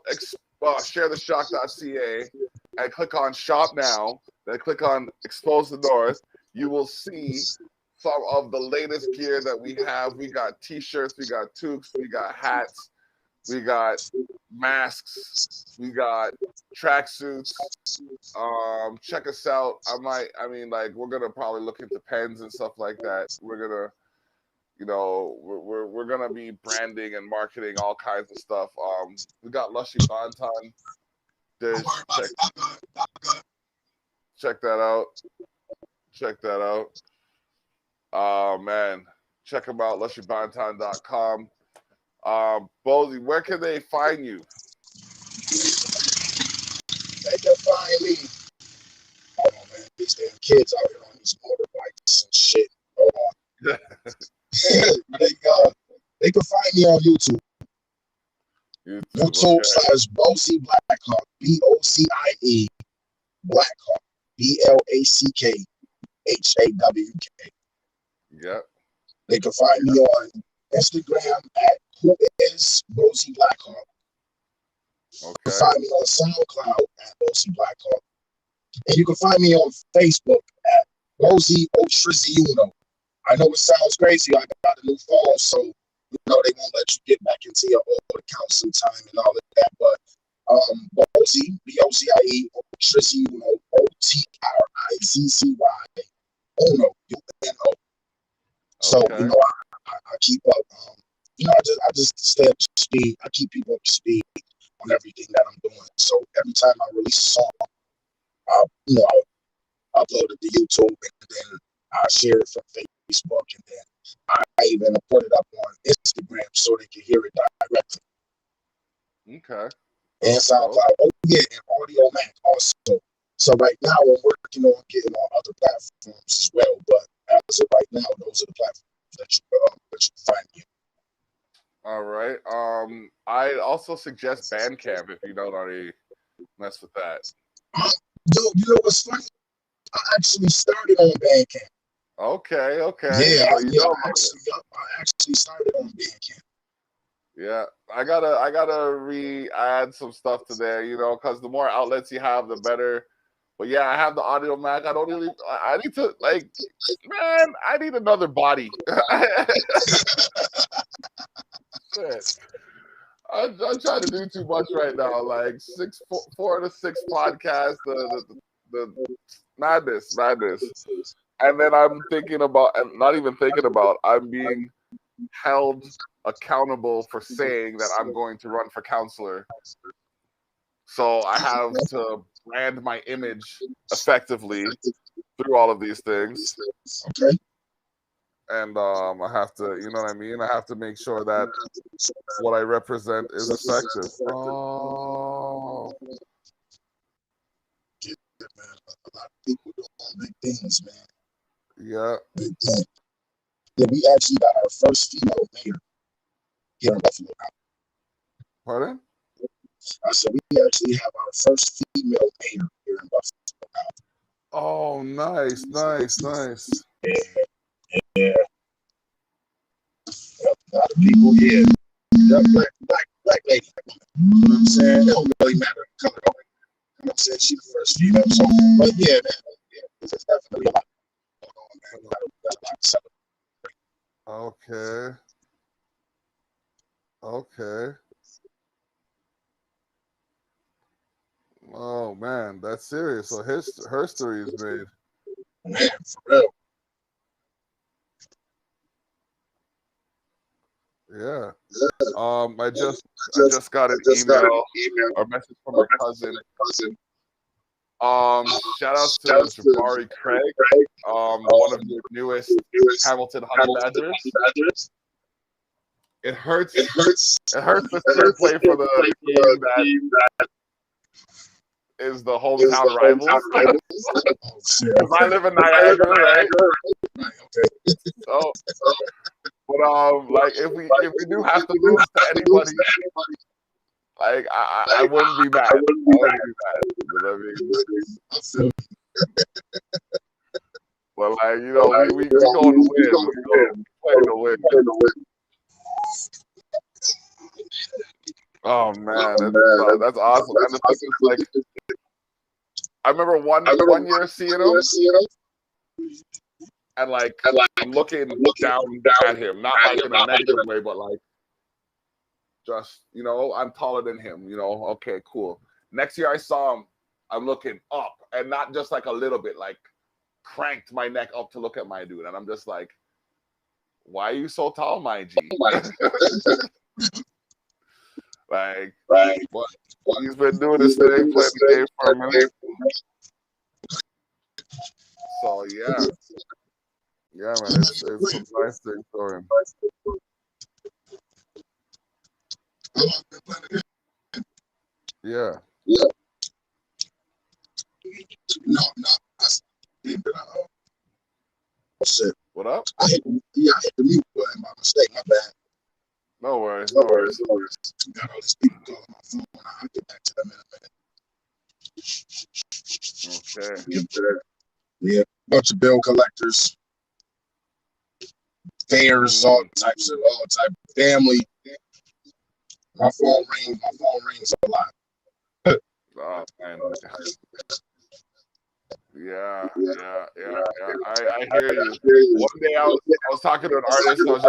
sharetheshock.ca and click on Shop Now, then click on Expose the North, you will see some of the latest gear that we have. We got t-shirts, we got toques, we got hats, we got masks, we got tracksuits. Check us out. We're gonna probably look into pens and stuff like that. We're gonna, you know, we're gonna be branding and marketing all kinds of stuff. We got Lushy Bonton dish. Check that out. Check that out. Oh man, check them out. LushyBonton.com. Bozy, where can they find you? They can find me. Oh man, these damn kids out here on these motorbikes and shit. Hold on. They can find me on YouTube. YouTube/Bozy Blackhawk. BOCIE Blackhawk. BLACKHAWK. Yep. They can find me on Instagram at Who Is Bozy Blackhawk. Okay. You can find me on SoundCloud at Bozy Blackhawk. And you can find me on Facebook at Bozy Otriziuno. I know it sounds crazy. I got a new phone, so you know they won't let you get back into your old account sometime and all of that. But Bozy, BOZIE, Otriziuno, OTRIZZY, Uno, UNO. So you know I keep up. You know I just stay up to speed. I keep people up to speed on everything that I'm doing. So every time I release a song, I'll upload it to YouTube and then I'll share it from Facebook and then I even put it up on Instagram so they can hear it directly. Okay. And SoundCloud. Oh yeah, and Audio Mac also. So right now I'm working on getting on other platforms as well. But as of right now, those are the platforms that you can find me. All right. I also suggest Bandcamp if you don't already mess with that. Yo, you know what's funny? I actually started on Bandcamp. Okay. Yeah, So I actually started on Bandcamp. Yeah, I gotta re-add some stuff to there, you know, because the more outlets you have, the better. But yeah, I have the Audio Mac. I need to man, I need another body. Shit. I'm trying to do too much right now. Like 4 to 6 podcasts, the madness. And then I'm thinking about, and not even thinking about, I'm being held accountable for saying that I'm going to run for counselor. So I have to brand my image effectively through all of these things. Okay. And I have to, you know what I mean? I have to make sure that what I represent is effective. Oh. Yeah, man. A lot of people doing big things, man. Yeah. Big things. Yeah, we actually got our first female mayor here in Buffalo. Pardon? I said we actually have our first female mayor here in Buffalo. Oh, nice. Yeah. Yeah. A lot of people, yeah. Black lady. You know what I'm saying? It don't really matter the color. You know what I'm saying? She the first female. So, but yeah, man. Yeah, this is definitely a lot going on, man. We got a lot to celebrate. Okay. Oh man, that's serious. So her story is made. Man, for real. Yeah. I just got an email or message from my cousin. Shout outs to Jabari Craig, one of your newest Hamilton Honey Badgers. It hurts to see him play for the team that is the hometown rivals. Because I live in Niagara, right? So, but like if we do have to lose to anybody, like I wouldn't be mad. You know what I mean? But like we going to win. We playing to win. Oh man, that's awesome. And the thing is, like, I remember one year seeing him, and like I'm looking down at him, not like in a negative way, but like just I'm taller than him. Okay, cool. Next year I saw him, I'm looking up, and not just like a little bit, like cranked my neck up to look at my dude, and I'm just like, why are you so tall, my G? Like, what? He's been doing this thing, playing the game for a minute. So yeah, man, it's some nice things for him. Yeah. No. Shit. What up? I hit the mute button by mistake. My bad. No worries. Got all these people calling my phone. I'll get back to them in a minute. Okay. Yeah, bunch of bill collectors, fairs, all type of family. My phone rings a lot. Oh man. Yeah. I hear you. One day I was talking to an artist, and I was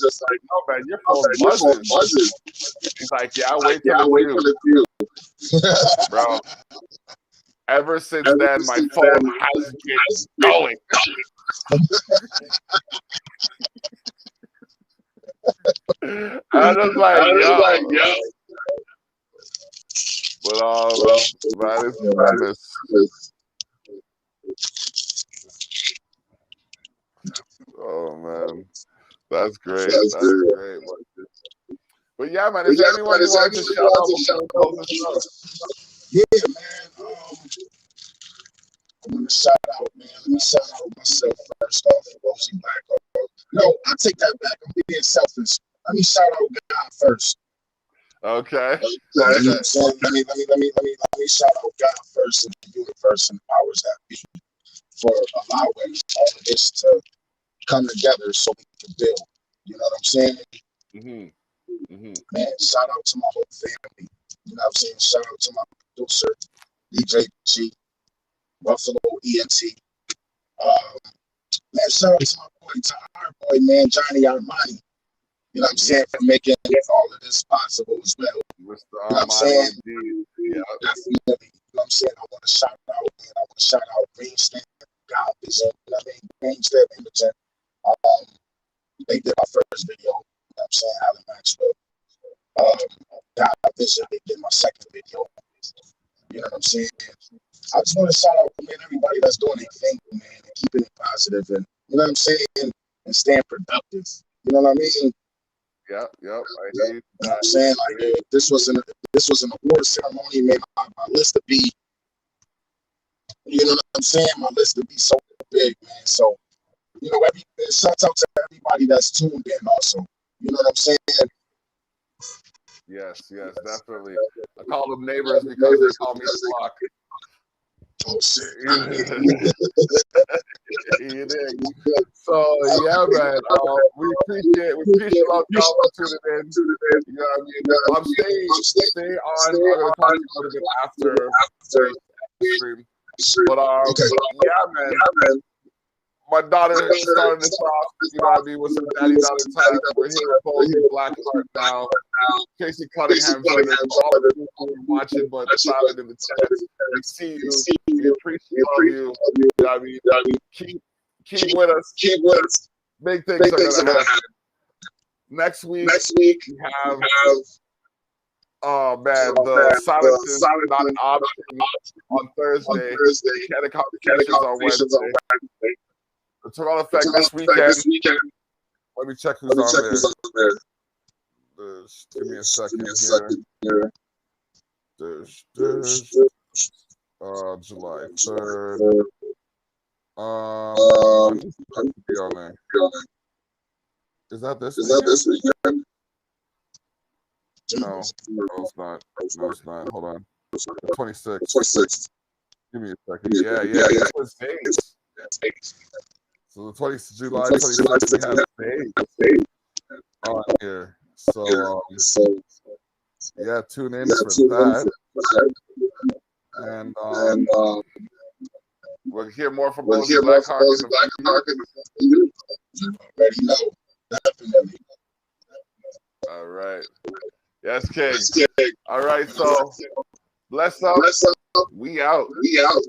just like, "No man, your phone buzzing." He's like, "Yeah, wait till it's you." Bro, ever since then, my phone has been going. I was like, yo. But man, it's madness. Oh man, that's great. Great. But yeah, man, is there anyone you want to shout out? Yeah, man. I want to shout out, man. Let me shout out myself first off, Rosie Black. No, I take that back. I'm being selfish. Let me shout out God first. Okay. You know what I'm saying? Let me shout out God first and the universe and the powers that be for allowing all of this to come together so we can build. You know what I'm saying? Man, shout out to my whole family. You know what I'm saying? Shout out to my producer, DJ G, Buffalo ENT. Man, shout out to our boy, man, Johnny Armani. You know what I'm saying? For making all of this possible as well. You know what I'm saying? Yeah. Definitely. You know what I'm saying? I want to shout out, man. I want to shout out Greenstand, God Vision. You know what I mean? Greenstand Imaging. They did my first video. You know what I'm saying? Alan Maxwell. God Vision, they did my second video. You know what I'm saying? I just want to shout out, man, everybody that's doing their thing, man, and keeping it positive, and you know what I'm saying, and staying productive. You know what I mean? Yep. You know what I'm saying? Like, if this was an award ceremony, man, my list would be, you know what I'm saying? My list would be so big, man. So, you know, shout out to everybody that's tuned in also. You know what I'm saying? Yes, definitely. I call them neighbors because they call me Flock. You dig? So yeah, man. We appreciate all y'all for tuning in. You know what I mean? Stay on. I'm gonna talk to you a little bit after the stream. But yeah, man. My daughter started this off, you know what I mean, with some daddy daughter time. We're here with Bowie Blackheart now. Casey Cunningham joined us. All the people who are watching, but silent in the chat. We see you. We appreciate all of you. You know what I mean? Keep with us. Big things are gonna happen. Next week we have the silence is not an option on Thursday. Mechanic complications on Wednesday. The Toronto Effect this weekend. Let me check who's on there. Give me a second here. There's July 3rd. Be on there. Is that this weekend? No, it's not. No, it's not. Hold on. 26th. Give me a second. Yeah. It's days. So the July 26th, we have days on here. So yeah, tune in for that. And we'll hear more from Bowie Blackheart in the future. All right. Yes, King. All right, so bless up. We out.